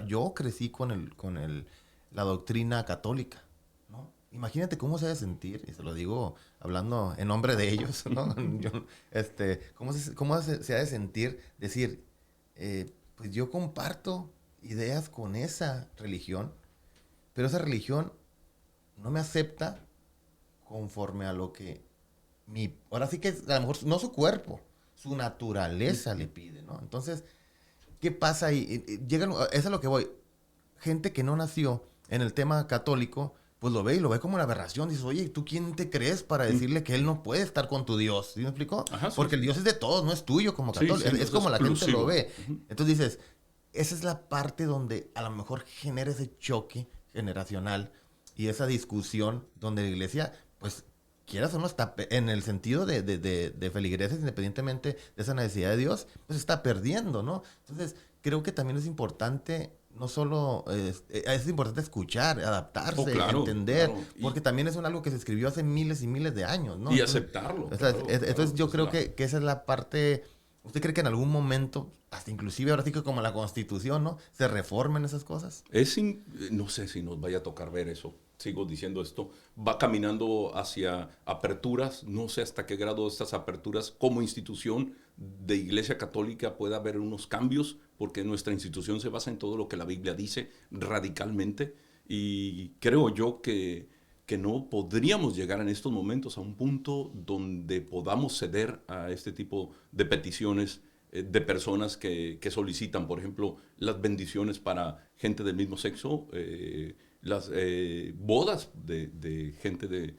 yo crecí con la doctrina católica, ¿no? Imagínate cómo se ha de sentir, y se lo digo hablando en nombre de ellos, ¿no? ¿Cómo se ha de sentir decir, pues yo comparto ideas con esa religión, pero esa religión no me acepta conforme a lo que ahora sí que a lo mejor no su cuerpo, su naturaleza le pide, ¿no? Entonces, ¿qué pasa ahí? Eso es a lo que voy. Gente que no nació en el tema católico, pues lo ve y lo ve como una aberración. Dices, oye, ¿tú quién te crees para decirle que él no puede estar con tu Dios? ¿Sí me explicó? Ajá, sí. Porque el Dios es de todos, no es tuyo como Sí, católico. sí, es como la gente exclusivo. lo ve. Entonces dices, esa es la parte donde a lo mejor genera ese choque generacional y esa discusión donde la iglesia, pues, quieras o no, está en el sentido de feligreses, independientemente de esa necesidad de Dios, pues está perdiendo, ¿no? Entonces, creo que también es importante, no solo, es importante escuchar, adaptarse, claro, entender, claro. porque también es algo que se escribió hace miles y miles de años, ¿no? Y Entonces, aceptarlo. Entonces yo creo que esa es la parte. ¿Usted cree que en algún momento, hasta inclusive ahora sí que como la Constitución, ¿no? Se reformen esas cosas? No sé si nos vaya a tocar ver eso. Sigo diciendo esto. Va caminando hacia aperturas. No sé hasta qué grado estas aperturas como institución de Iglesia Católica pueda haber unos cambios, porque nuestra institución se basa en todo lo que la Biblia dice radicalmente. Y creo yo que no podríamos llegar en estos momentos a un punto donde podamos ceder a este tipo de peticiones de personas que solicitan, por ejemplo, las bendiciones para gente del mismo sexo, las bodas de gente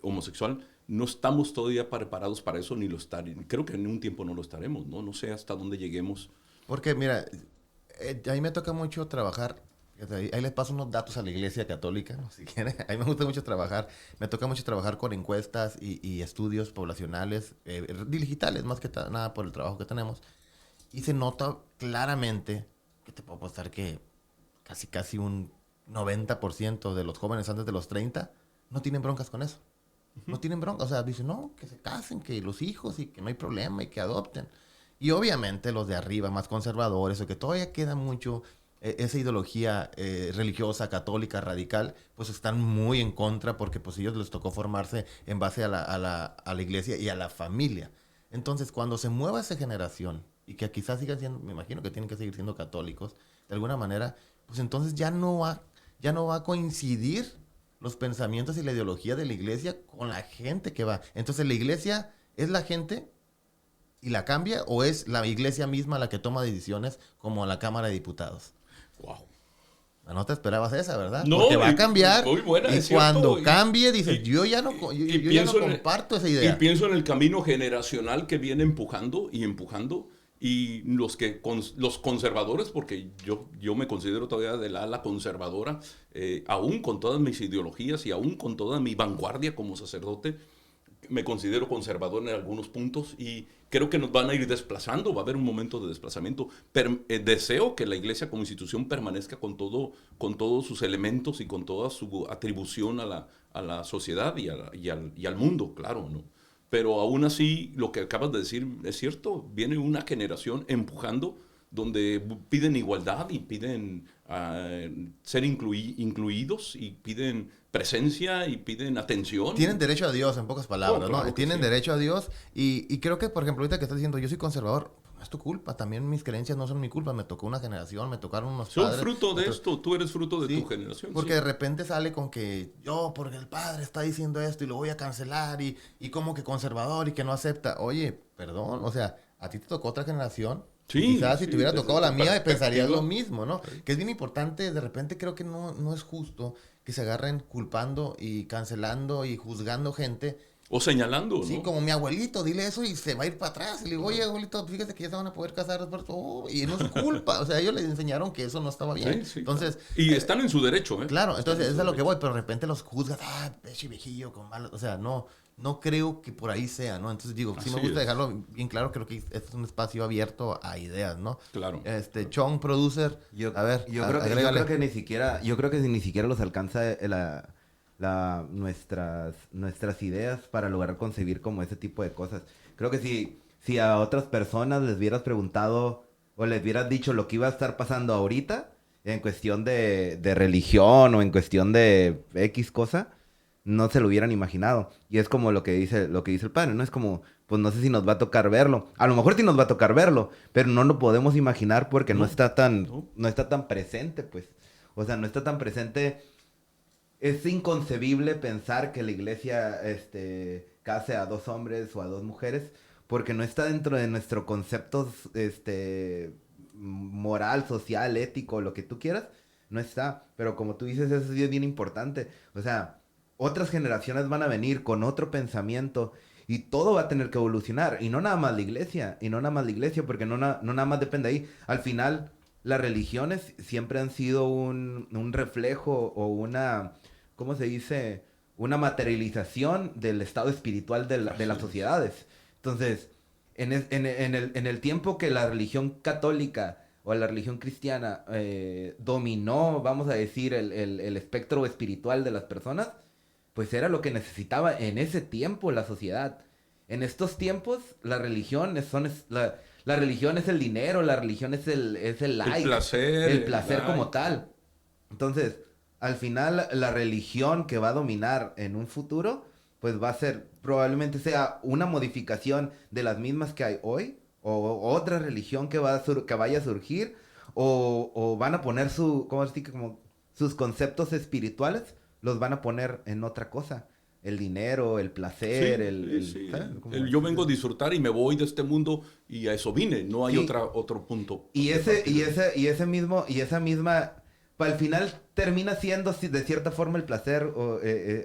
homosexual. No estamos todavía preparados para eso, ni lo estaremos. Creo que en un tiempo no lo estaremos, ¿no? No sé hasta dónde lleguemos. Porque, mira, a mí me toca mucho trabajar. Ahí les paso unos datos a la Iglesia Católica, ¿no? Si quieren. A mí me gusta mucho trabajar. Me toca mucho trabajar con encuestas y estudios poblacionales, digitales, más que nada por el trabajo que tenemos. Y se nota claramente, que te puedo apostar que casi un 90% de los jóvenes antes de los 30 no tienen broncas con eso. No tienen broncas. O sea, dicen, no, que se casen, que los hijos y que no hay problema y que adopten. Y obviamente los de arriba, más conservadores, o que todavía queda mucho esa ideología religiosa, católica, radical, pues están muy en contra porque pues ellos les tocó formarse en base a la iglesia y a la familia. Entonces, cuando se mueva esa generación y que quizás sigan siendo, me imagino que tienen que seguir siendo católicos, de alguna manera, pues entonces ya no va, ya no va a coincidir los pensamientos y la ideología de la iglesia con la gente que va. Entonces, ¿la iglesia es la gente y la cambia o es la iglesia misma la que toma decisiones como la Cámara de Diputados? Wow. No te esperabas esa, ¿verdad? No, porque va a cambiar. muy buena, y es cierto. cuando cambie, dices, yo ya no, yo ya no comparto esa idea. Y pienso en el camino generacional que viene empujando, y los conservadores, porque yo me considero todavía del ala conservadora, aún con todas mis ideologías y aún con toda mi vanguardia como sacerdote, me considero conservador en algunos puntos y creo que nos van a ir desplazando, va a haber un momento de desplazamiento. Deseo que la iglesia como institución permanezca con todos sus elementos y con toda su atribución a la sociedad y al mundo, claro, ¿no? Pero aún así, lo que acabas de decir es cierto, viene una generación empujando donde piden igualdad y piden ser incluidos y piden presencia y piden atención. Tienen derecho a Dios, en pocas palabras, claro ¿no? Tienen derecho a Dios y creo que, por ejemplo, ahorita que estás diciendo, yo soy conservador, no es tu culpa, también mis creencias no son mi culpa, me tocó una generación, me tocaron unos Son padres. fruto de esto, tú eres fruto de tu generación. Porque de repente sale con que porque el padre está diciendo esto y lo voy a cancelar y como que conservador y que no acepta. Oye, perdón, o sea, a ti te tocó otra generación. Sí, quizás si te hubiera tocado la mía pensarías lo mismo. mismo, ¿no? Que es bien importante, de repente creo que no es justo que se agarren culpando y cancelando y juzgando gente. O señalando, ¿no? Sí, como mi abuelito, dile eso y se va a ir para atrás. Y le digo, oye, abuelito, fíjate que ya se van a poder casar después. Y no es culpa. O sea, ellos les enseñaron que eso no estaba bien. Sí, entonces, y están en su derecho, ¿eh? Claro, entonces eso es a lo que voy, pero de repente los juzgas, peche viejillo con malos. O sea, no creo que por ahí sea, ¿no? Entonces digo, sí me gusta dejarlo bien claro, creo que este es un espacio abierto a ideas, ¿no? Claro. Chong, producer, Yo agrégale. creo que ni siquiera los alcanza nuestras ideas para lograr concebir como ese tipo de cosas. Creo que si a otras personas les hubieras preguntado o les hubieras dicho lo que iba a estar pasando ahorita en cuestión de religión o en cuestión de X cosa, no se lo hubieran imaginado. Y es como lo que dice el padre, ¿no? Es como, pues no sé si nos va a tocar verlo. A lo mejor sí nos va a tocar verlo, pero no lo podemos imaginar porque no está tan presente, pues. O sea, no está tan presente. Es inconcebible pensar que la iglesia case a 2 hombres o a 2 mujeres porque no está dentro de nuestros conceptos moral, social, ético, lo que tú quieras. No está. Pero como tú dices, eso sí es bien importante. O sea, otras generaciones van a venir con otro pensamiento y todo va a tener que evolucionar. Y no nada más la iglesia. Porque no nada más depende ahí. Al final, las religiones siempre han sido un reflejo o una, ¿cómo se dice? Una materialización del estado espiritual de las sociedades. Entonces, en el tiempo que la religión católica o la religión cristiana dominó, vamos a decir, el espectro espiritual de las personas, pues era lo que necesitaba en ese tiempo la sociedad. En estos tiempos, la religión es el dinero, la religión es el like, el placer como tal. Entonces, al final, la religión que va a dominar en un futuro, pues probablemente sea una modificación de las mismas que hay hoy, o otra religión que vaya a surgir, o van a poner sus conceptos espirituales, los van a poner en otra cosa. El dinero, el placer, yo vengo a disfrutar y me voy de este mundo y a eso vine, no hay otro punto. Y esa misma, al final termina siendo de cierta forma el placer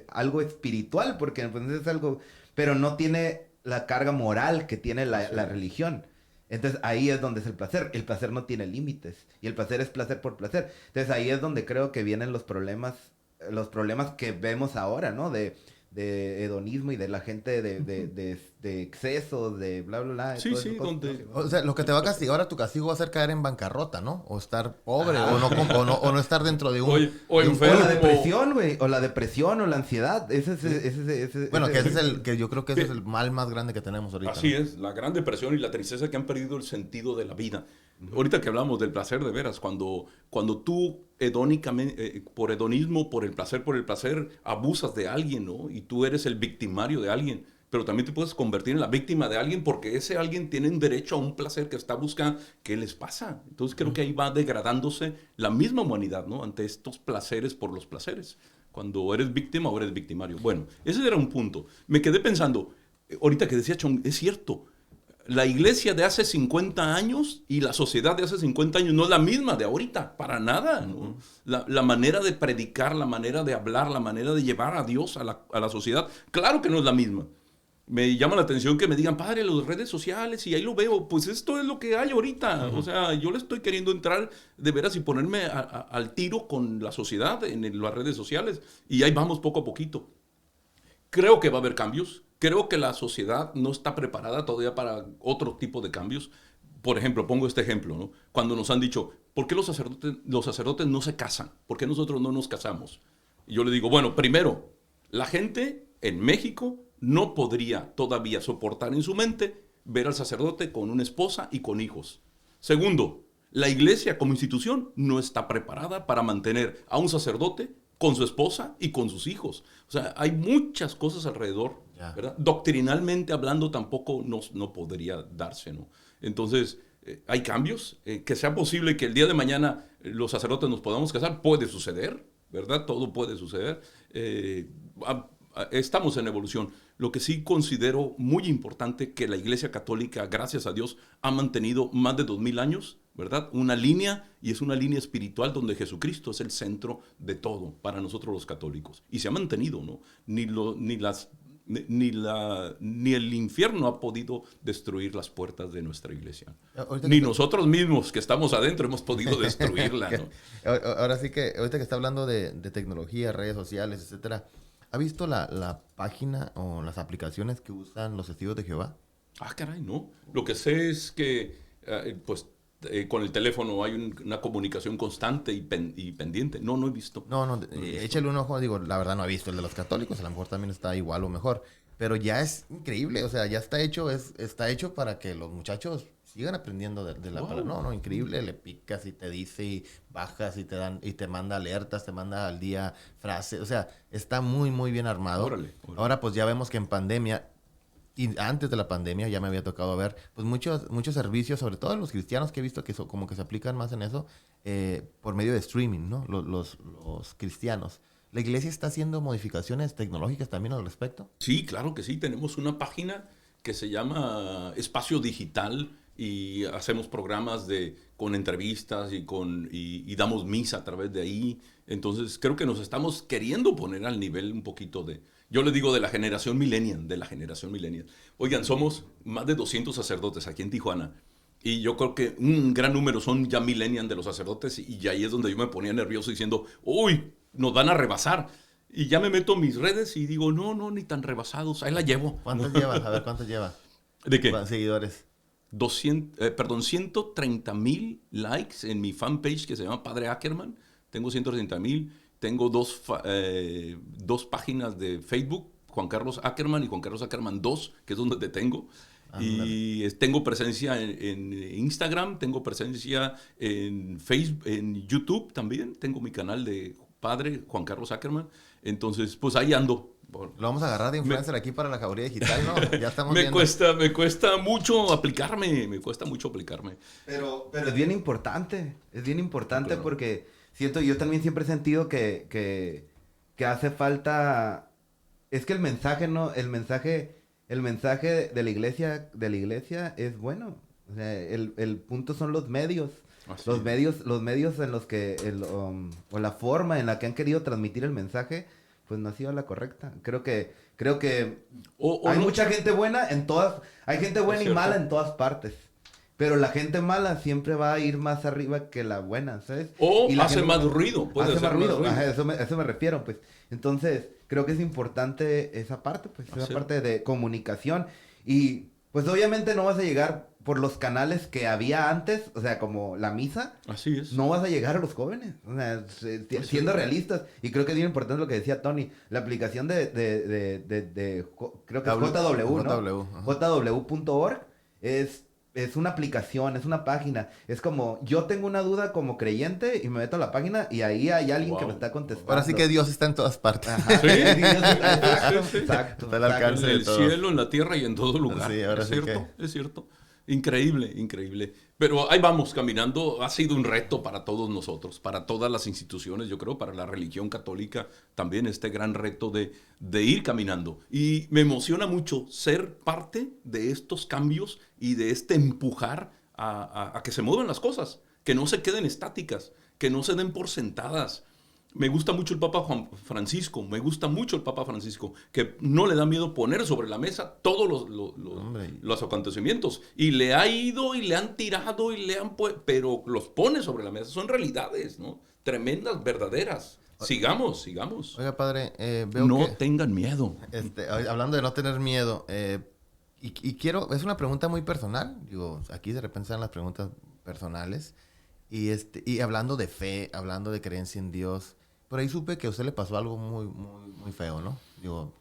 algo espiritual, porque pues, es algo, pero no tiene la carga moral que tiene la religión. Entonces ahí es donde es el placer. El placer no tiene límites y el placer es placer por placer. Entonces ahí es donde creo que vienen los problemas que vemos ahora, ¿no? De hedonismo y de la gente de excesos, de bla, bla, bla. Sí, donde... O sea, lo que te va a castigar ahora, tu castigo va a ser caer en bancarrota, ¿no? O estar pobre, o no estar dentro de un... O la depresión, güey. O la depresión, o la ansiedad. Bueno, que yo creo que ese es el mal más grande que tenemos ahorita. Así ¿no? es, la gran depresión y la tristeza que han perdido el sentido de la vida. Ahorita que hablamos del placer de veras, cuando tú hedónicamente, por hedonismo, por el placer, abusas de alguien, ¿no? Y tú eres el victimario de alguien, pero también te puedes convertir en la víctima de alguien porque ese alguien tiene un derecho a un placer que está buscando. ¿Qué les pasa? Entonces creo que ahí va degradándose la misma humanidad, ¿no? Ante estos placeres por los placeres. Cuando eres víctima o eres victimario. Bueno, ese era un punto. Me quedé pensando, ahorita que decía Chong, es cierto. La iglesia de hace 50 años y la sociedad de hace 50 años no es la misma de ahorita, para nada, ¿no? La manera de predicar, la manera de hablar, la manera de llevar a Dios a la sociedad, claro que no es la misma. Me llama la atención que me digan, padre, las redes sociales, y ahí lo veo, pues esto es lo que hay ahorita. O sea, yo le estoy queriendo entrar de veras y ponerme al tiro con la sociedad en las redes sociales, y ahí vamos poco a poquito. Creo que va a haber cambios. Creo que la sociedad no está preparada todavía para otro tipo de cambios. Por ejemplo, pongo este ejemplo, ¿no? Cuando nos han dicho, ¿por qué los sacerdotes no se casan? ¿Por qué nosotros no nos casamos? Y yo le digo, bueno, primero, la gente en México no podría todavía soportar en su mente ver al sacerdote con una esposa y con hijos. Segundo, la iglesia como institución no está preparada para mantener a un sacerdote con su esposa y con sus hijos. O sea, hay muchas cosas alrededor, ¿verdad? Doctrinalmente hablando tampoco no podría darse, ¿no? Entonces, hay cambios. Que sea posible que el día de mañana los sacerdotes nos podamos casar, puede suceder, ¿verdad? Todo puede suceder. Estamos en evolución. Lo que sí considero muy importante que la Iglesia Católica, gracias a Dios, ha mantenido más de 2000 años, ¿verdad? Una línea, y es una línea espiritual donde Jesucristo es el centro de todo para nosotros los católicos. Y se ha mantenido, ¿no? Ni el infierno ha podido destruir las puertas de nuestra iglesia. Ni nosotros mismos que estamos adentro hemos podido destruirla, ¿no? Ahora sí que, ahorita que está hablando de tecnología, redes sociales, etcétera, ¿ha visto la página o las aplicaciones que usan los testigos de Jehová? Ah, caray, no. Lo que sé es que, con el teléfono hay una comunicación constante y pendiente. No he visto. No, échale un ojo. Digo, la verdad no he visto el de los católicos. A lo mejor también está igual o mejor. Pero ya es increíble. O sea, ya está hecho. Está hecho para que los muchachos sigan aprendiendo de la palabra. No, increíble. Le picas y te dice y bajas y te manda alertas, te manda al día frases. O sea, está muy, muy bien armado. Órale. Ahora, pues ya vemos que en pandemia... Y antes de la pandemia ya me había tocado ver pues muchos servicios, sobre todo los cristianos que he visto que como que se aplican más en eso, por medio de streaming, ¿no? Los cristianos. ¿La iglesia está haciendo modificaciones tecnológicas también al respecto? Sí, claro que sí. Tenemos una página que se llama Espacio Digital y hacemos programas con entrevistas y damos misa a través de ahí. Entonces creo que nos estamos queriendo poner al nivel un poquito yo le digo de la generación millennial, Oigan, somos más de 200 sacerdotes aquí en Tijuana. Y yo creo que un gran número son ya millennial de los sacerdotes. Y ahí es donde yo me ponía nervioso diciendo, uy, nos van a rebasar. Y ya me meto en mis redes y digo, no, ni tan rebasados. Ahí la llevo. ¿Cuántos llevas? A ver, ¿cuántos lleva? ¿De qué? Seguidores. 130,000 likes en mi fanpage que se llama Padre Ackerman. Tengo 130,000. Tengo dos páginas de Facebook, Juan Carlos Ackerman y Juan Carlos Ackerman 2, que es donde te tengo. Y tengo presencia en Instagram, tengo presencia en Facebook, en YouTube también. Tengo mi canal de Padre Juan Carlos Ackerman. Entonces, pues ahí ando. Lo vamos a agarrar de influencer aquí para la Jauría Digital, ¿no? Ya estamos me cuesta mucho aplicarme. Pero es bien importante. Es bien importante, claro. Porque yo también siempre he sentido que hace falta. Es que el mensaje de la iglesia es bueno. O sea, el punto son los medios. Los medios en los que o la forma en la que han querido transmitir el mensaje, pues no ha sido la correcta. Creo que hay mucha gente buena en todas, hay gente buena y mala en todas partes. Pero la gente mala siempre va a ir más arriba que la buena, ¿sabes? O hace más ruido. Hace más ruido. Ajá, eso me refiero, pues. Entonces, creo que es importante esa parte, pues. Esa parte de comunicación. Y, pues, obviamente no vas a llegar por los canales que había antes, o sea, como la misa. Así es. No vas a llegar a los jóvenes. O sea, siendo realistas. Y creo que es bien importante lo que decía Tony. La aplicación creo que es JW, ¿no? JW.org es es una aplicación, es una página. Es como, yo tengo una duda como creyente y me meto a la página y ahí hay alguien que me está contestando. Ahora sí que Dios está en todas partes. Ajá. Sí. Exacto, exacto. Está al alcance En de el todos. cielo, en la tierra y en todo lugar. Sí, ahora es sí cierto, es cierto. Increíble, increíble. Pero ahí vamos caminando. Ha sido un reto para todos nosotros, para todas las instituciones, yo creo, para la religión católica también este gran reto de ir caminando. Y me emociona mucho ser parte de estos cambios y de este empujar a que se muevan las cosas, que no se queden estáticas, que no se den por sentadas. Me gusta mucho el Papa Juan Francisco, me gusta mucho el Papa Francisco, que no le da miedo poner sobre la mesa todos Hombre. los acontecimientos. Y le ha ido y le han tirado y le han pero los pone sobre la mesa. Son realidades, ¿no? Tremendas, verdaderas. Sigamos, sigamos. Oiga, padre, veo No que... tengan miedo. Hablando de no tener miedo, y quiero, es una pregunta muy personal, digo, aquí de repente están las preguntas personales, y hablando de fe, hablando de creencia en Dios, por ahí supe que a usted le pasó algo muy, muy, muy feo, ¿no? Digo,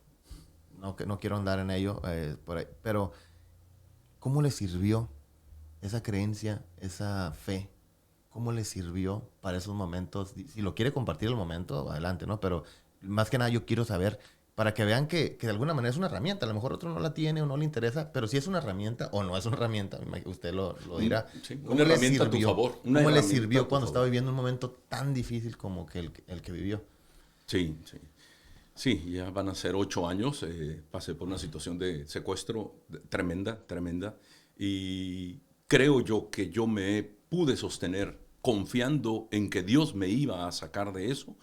no quiero andar en ello, por ahí, pero ¿cómo le sirvió esa creencia, esa fe? ¿Cómo le sirvió para esos momentos? Si lo quiere compartir el momento, adelante, ¿no? Pero más que nada yo quiero saber, para que vean que de alguna manera es una herramienta. A lo mejor otro no la tiene o no le interesa, pero si es una herramienta o no es una herramienta, usted lo dirá. Sí, ¿Cómo una le herramienta a tu sirvió? favor. ¿Cómo le herramienta a sirvió tu cuando favor. estaba viviendo un momento tan difícil como que el que vivió? Sí, sí. Sí, ya van a ser 8 años. Pasé por una situación de secuestro tremenda, tremenda. Y creo yo que yo me pude sostener confiando en que Dios me iba a sacar de eso,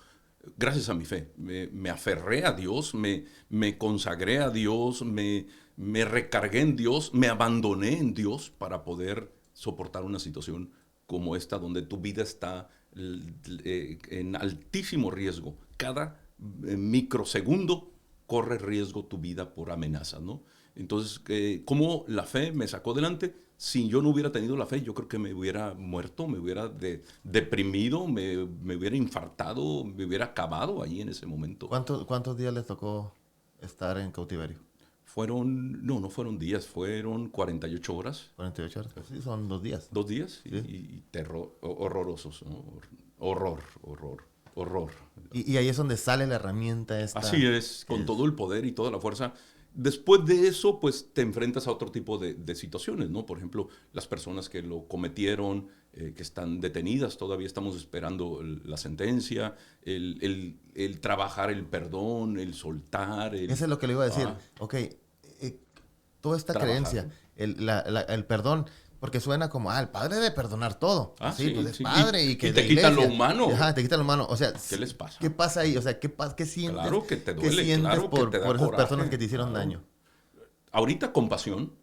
gracias a mi fe. Me aferré a Dios, me consagré a Dios, me recargué en Dios, me abandoné en Dios para poder soportar una situación como esta, donde tu vida está en altísimo riesgo. Cada microsegundo corre riesgo tu vida por amenazas, ¿no? Entonces, ¿cómo la fe me sacó adelante? Si yo no hubiera tenido la fe, yo creo que me hubiera muerto, me hubiera deprimido, me hubiera infartado, me hubiera acabado ahí en ese momento. ¿Cuántos días les tocó estar en cautiverio? No fueron días, fueron 48 horas. 48 horas. Pues sí, son 2 días. 2 días Sí. y terror, horrorosos, ¿no? Horror. Y ahí es donde sale la herramienta esta. Así es, con todo el poder y toda la fuerza. Después de eso, pues te enfrentas a otro tipo de situaciones, ¿no? Por ejemplo, las personas que lo cometieron, que están detenidas, todavía estamos esperando la sentencia, el trabajar el perdón, el soltar. Eso es lo que le iba a decir. Ok, toda esta Trabajar. creencia, el perdón, porque suena como, el padre debe perdonar todo. Sí, pues es sí. padre y que te la quitan lo iglesia- humano. Ajá, te quitan lo humano. O sea, ¿Qué les pasa? ¿qué pasa ahí? O sea, ¿qué sientes? Claro que te ¿Qué duele, sientes claro que por te da esas coraje, personas que te hicieron claro. daño? Ahorita compasión.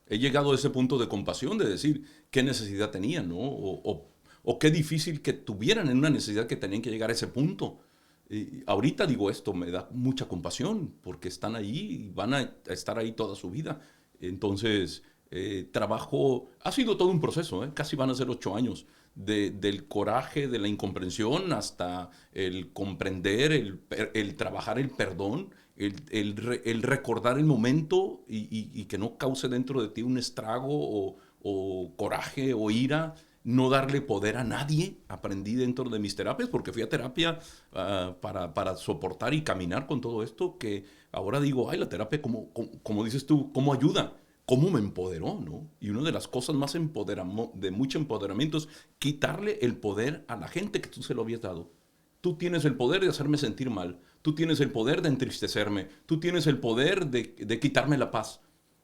He llegado a ese punto de compasión, de decir qué necesidad tenían, ¿no? O qué difícil que tuvieran en una necesidad que tenían que llegar a ese punto. Y ahorita digo esto, me da mucha compasión, porque están ahí y van a estar ahí toda su vida. Entonces, trabajo, ha sido todo un proceso, casi van a ser 8 años, del coraje, de la incomprensión, hasta el comprender, el trabajar el perdón, el recordar el momento y que no cause dentro de ti un estrago o coraje o ira, no darle poder a nadie. Aprendí dentro de mis terapias, porque fui a terapia para soportar y caminar con todo esto, que ahora digo, la terapia, como dices tú, ¿cómo ayuda? ¿Cómo me empoderó, no? Y una de las cosas más de mucho empoderamiento es quitarle el poder a la gente que tú se lo habías dado. Tú tienes el poder de hacerme sentir mal. Tú tienes el poder de entristecerme. Tú tienes el poder de quitarme la paz.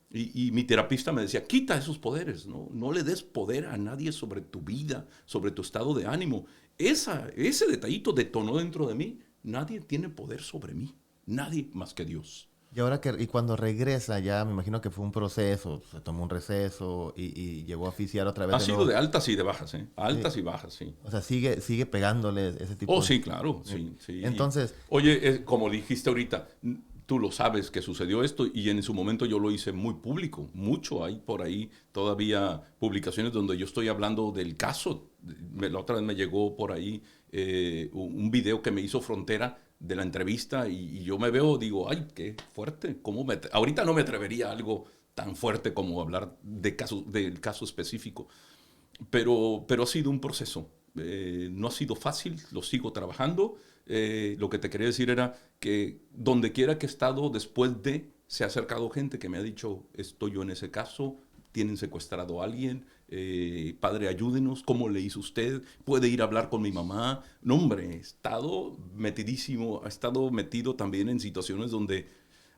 Y mi terapista me decía, quita esos poderes, ¿no? No le des poder a nadie sobre tu vida, sobre tu estado de ánimo. Ese detallito detonó dentro de mí. Nadie tiene poder sobre mí. Nadie más que Dios. Y cuando regresa ya, me imagino que fue un proceso, se tomó un receso y llegó a oficiar otra vez. Ha sido nuevo. de altas y de bajas, Altas y bajas, sí. O sea, sigue pegándole ese tipo Sí, claro, sí. Entonces... Oye, como dijiste ahorita, tú lo sabes que sucedió esto y en su momento yo lo hice muy público, mucho. Hay por ahí todavía publicaciones donde yo estoy hablando del caso. La otra vez me llegó por ahí un video que me hizo Frontera de la entrevista y yo me veo, digo, ay, qué fuerte. Ahorita no me atrevería a algo tan fuerte como hablar del caso específico. Pero ha sido un proceso. No ha sido fácil, lo sigo trabajando. Lo que te quería decir era que donde quiera que he estado después se ha acercado gente que me ha dicho, estoy yo en ese caso, tienen secuestrado a alguien, padre, ayúdenos, ¿cómo le hizo usted? ¿Puede ir a hablar con mi mamá? No, hombre, he estado metidísimo, he estado metido también en situaciones donde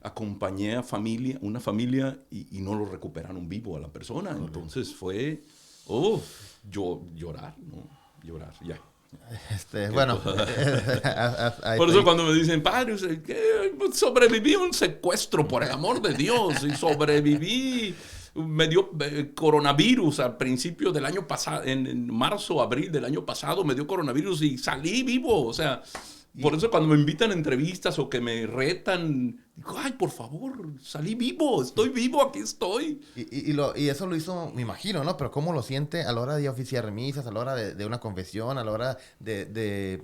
acompañé a una familia y no lo recuperaron vivo a la persona. Entonces fue, llorar, ¿no? Llorar, ya. Bueno, por eso cuando me dicen, padre, sobreviví a un secuestro, por el amor de Dios, y sobreviví, me dio coronavirus al principio del año pasado, en marzo, abril del año pasado, me dio coronavirus y salí vivo, o sea, por eso cuando me invitan a entrevistas o que me retan, digo, ay, por favor, salí vivo, estoy vivo, aquí estoy. Y eso lo hizo, me imagino, ¿no? Pero ¿cómo lo siente a la hora de oficiar misas, a la hora de una confesión, a la hora de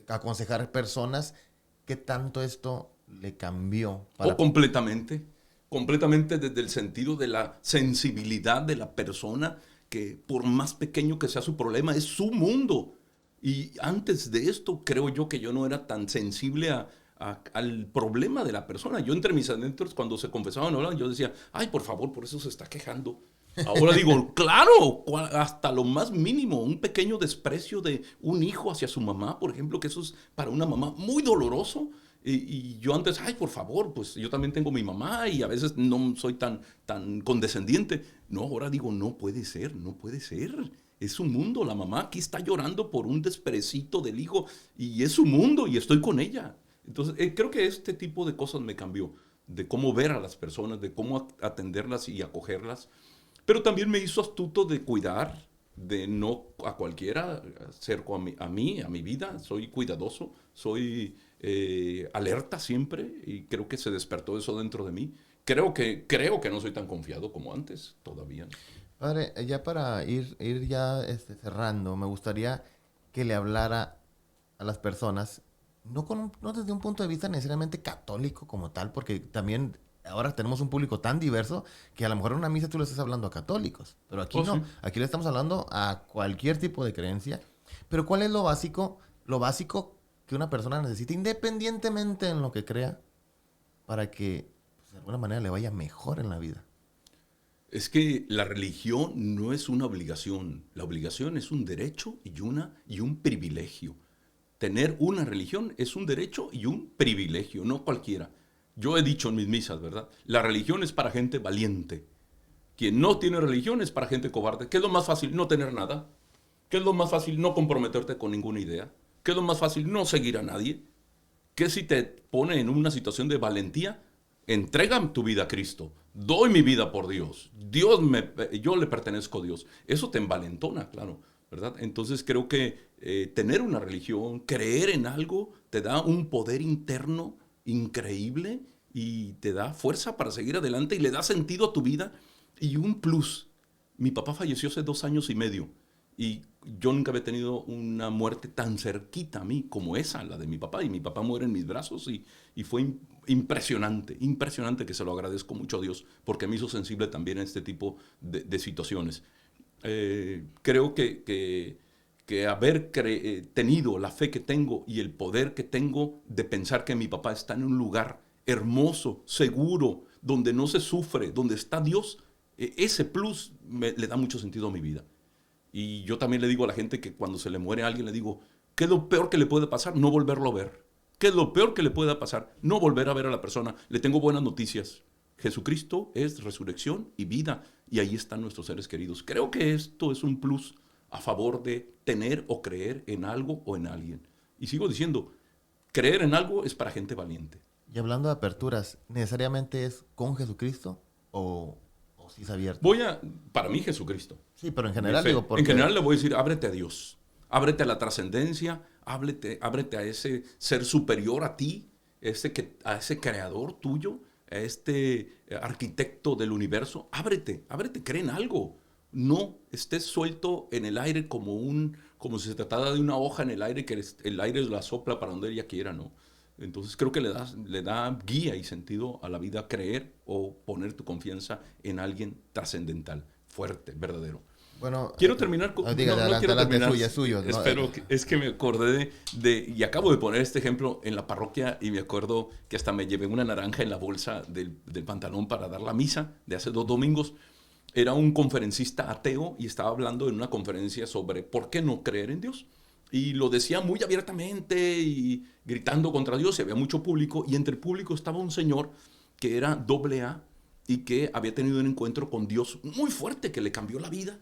aconsejar personas? ¿Qué tanto esto le cambió? Completamente. Completamente desde el sentido de la sensibilidad de la persona, que por más pequeño que sea su problema, es su mundo. Y antes de esto, creo yo que yo no era tan sensible al problema de la persona. Yo entre mis adentros, cuando se confesaban, yo decía, ay, por favor, por eso se está quejando. Ahora digo, claro, hasta lo más mínimo, un pequeño desprecio de un hijo hacia su mamá, por ejemplo, que eso es para una mamá muy doloroso. Y yo antes, ay, por favor, pues yo también tengo mi mamá y a veces no soy tan condescendiente. No, ahora digo, no puede ser, no puede ser. Es su mundo, la mamá aquí está llorando por un desprecito del hijo y es su mundo y estoy con ella. Entonces, creo que este tipo de cosas me cambió, de cómo ver a las personas, de cómo atenderlas y acogerlas. Pero también me hizo astuto de cuidar, de no a cualquiera acerco a mi vida. Soy cuidadoso, soy alerta siempre y creo que se despertó eso dentro de mí. Creo que no soy tan confiado como antes, todavía. Padre, ya para ir ya cerrando, me gustaría que le hablara a las personas, no desde un punto de vista necesariamente católico como tal, porque también ahora tenemos un público tan diverso que a lo mejor en una misa tú le estás hablando a católicos, pero aquí no, sí. Aquí le estamos hablando a cualquier tipo de creencia. Pero ¿cuál es lo básico que una persona necesita, independientemente en lo que crea, para que pues, de alguna manera le vaya mejor en la vida? Es que la religión no es una obligación. La obligación es un derecho y un privilegio. Tener una religión es un derecho y un privilegio, no cualquiera. Yo he dicho en mis misas, ¿verdad? La religión es para gente valiente. Quien no tiene religión es para gente cobarde. ¿Qué es lo más fácil? No tener nada. ¿Qué es lo más fácil? No comprometerte con ninguna idea. ¿Qué es lo más fácil? No seguir a nadie. ¿Qué si te pone en una situación de valentía? Entrega tu vida a Cristo. Doy mi vida por Dios. Yo le pertenezco a Dios. Eso te envalentona, claro, ¿verdad? Entonces creo que tener una religión, creer en algo, te da un poder interno increíble y te da fuerza para seguir adelante y le da sentido a tu vida y un plus. Mi papá falleció hace 2 años y medio y yo nunca había tenido una muerte tan cerquita a mí como esa, la de mi papá. Y mi papá muere en mis brazos y fue impresionante, impresionante, que se lo agradezco mucho a Dios porque me hizo sensible también a este tipo de situaciones. Creo que haber tenido la fe que tengo y el poder que tengo de pensar que mi papá está en un lugar hermoso, seguro, donde no se sufre, donde está Dios, ese plus le da mucho sentido a mi vida. Y yo también le digo a la gente que cuando se le muere a alguien, le digo, ¿qué es lo peor que le puede pasar? No volverlo a ver. ¿Qué es lo peor que le pueda pasar? No volver a ver a la persona. Le tengo buenas noticias. Jesucristo es resurrección y vida. Y ahí están nuestros seres queridos. Creo que esto es un plus a favor de tener o creer en algo o en alguien. Y sigo diciendo, creer en algo es para gente valiente. Y hablando de aperturas, ¿necesariamente es con Jesucristo o sí es abierto? Para mí Jesucristo. Sí, pero en general digo porque... En general le voy a decir, ábrete a Dios. Ábrete a la trascendencia, ábrete a ese ser superior a ti, a ese creador tuyo, a este arquitecto del universo. Ábrete, cree en algo. No estés suelto en el aire como si se tratara de una hoja en el aire que el aire la sopla para donde ella quiera, ¿no? Entonces creo que le da guía y sentido a la vida creer o poner tu confianza en alguien trascendental, fuerte, verdadero. Bueno, Quiero terminar con... diga, no quiero terminar. Suyo. Espero es que me acordé y acabo de poner este ejemplo en la parroquia y me acuerdo que hasta me llevé una naranja en la bolsa del pantalón para dar la misa de hace 2 domingos. Era un conferencista ateo y estaba hablando en una conferencia sobre por qué no creer en Dios. Y lo decía muy abiertamente y gritando contra Dios, y había mucho público, y entre el público estaba un señor que era AA y que había tenido un encuentro con Dios muy fuerte que le cambió la vida.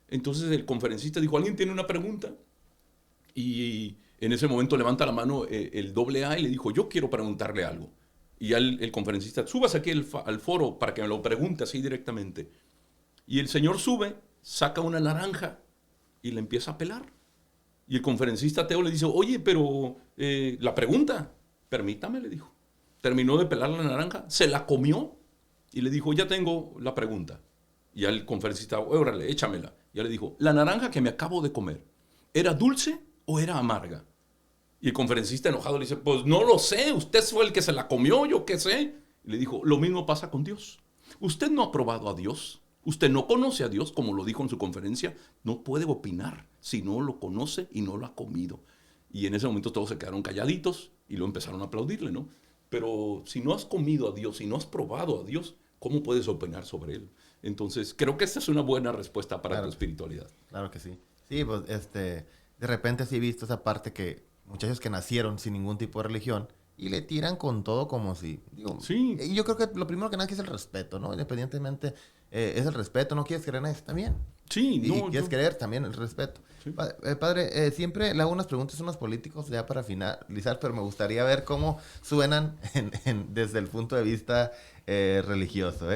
Entonces el conferencista dijo, ¿alguien tiene una pregunta? Y en ese momento levanta la mano el AA y le dijo, yo quiero preguntarle algo. Y el conferencista, súbase aquí al foro para que me lo pregunte así directamente. Y el señor sube, saca una naranja y le empieza a pelar. Y el conferencista ateo le dice, oye, pero la pregunta, permítame, le dijo. Terminó de pelar la naranja, se la comió y le dijo, ya tengo la pregunta. Y al conferencista, órale, échamela. Y le dijo, la naranja que me acabo de comer, ¿era dulce o era amarga? Y el conferencista enojado le dice, pues no lo sé, usted fue el que se la comió, yo qué sé. Y le dijo, lo mismo pasa con Dios. Usted no ha probado a Dios, usted no conoce a Dios, como lo dijo en su conferencia, no puede opinar si no lo conoce y no lo ha comido. Y en ese momento todos se quedaron calladitos y lo empezaron a aplaudirle, ¿no? Pero si no has comido a Dios, si no has probado a Dios, ¿cómo puedes opinar sobre Él? Entonces, creo que esta es una buena respuesta para tu espiritualidad. Claro que sí. Sí, pues, de repente sí he visto esa parte que muchachos que nacieron sin ningún tipo de religión y le tiran con todo como si... Digo, sí. Yo creo que lo primero que nada que es el respeto, ¿no? Independientemente, es el respeto. No quieres creer en eso, también. Sí, y quieres creer, también el respeto. Sí. Padre, siempre le hago unas preguntas a unos políticos ya para finalizar, pero me gustaría ver cómo suenan desde el punto de vista religioso,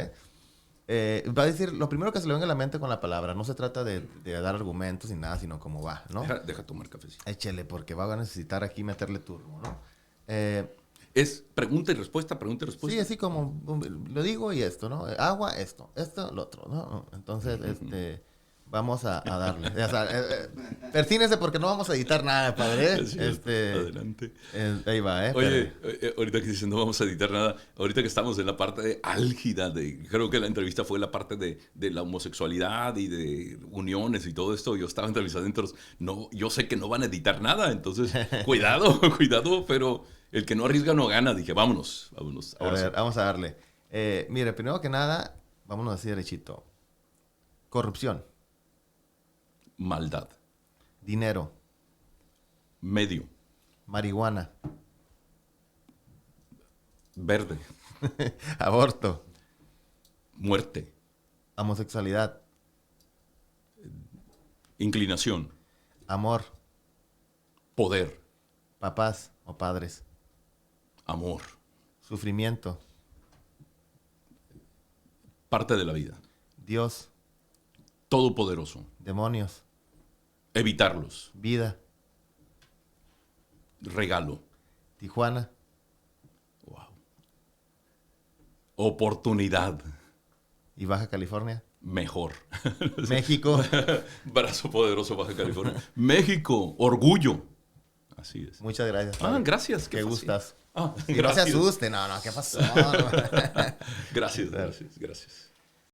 va a decir lo primero que se le venga a la mente con la palabra. No se trata de dar argumentos ni nada, sino cómo va, ¿no? Deja tomar cafecito. Échele, porque va a necesitar aquí meterle turbo, ¿no? Es pregunta y respuesta, pregunta y respuesta. Sí, así como lo digo y esto, ¿no? Agua, esto, lo otro, ¿no? Entonces, vamos a darle. O sea, persínese porque no vamos a editar nada, padre. Adelante. Ahí va, Oye, ahorita que dicen no vamos a editar nada, ahorita que estamos en la parte álgida creo que la entrevista fue la parte de la homosexualidad y de uniones y todo esto. Yo estaba entrevistando dentro. No, yo sé que no van a editar nada, entonces cuidado, pero el que no arriesga no gana. Dije, vámonos. A ver, vamos a darle. Mire, primero que nada, vámonos así derechito. Corrupción. Maldad. Dinero. Medio. Marihuana. Verde. Aborto. Muerte. Homosexualidad. Inclinación. Amor. Poder. Papás o padres. Amor. Sufrimiento. Parte de la vida. Dios. Todopoderoso. Demonios. Evitarlos. Vida. Regalo. Tijuana. Wow. Oportunidad. ¿Y Baja California? Mejor. México. Brazo poderoso, Baja California. México. Orgullo. Así es. Muchas gracias. Padre. Gracias. Qué gustas. Ah, no se asuste. No, ¿qué pasó? Gracias.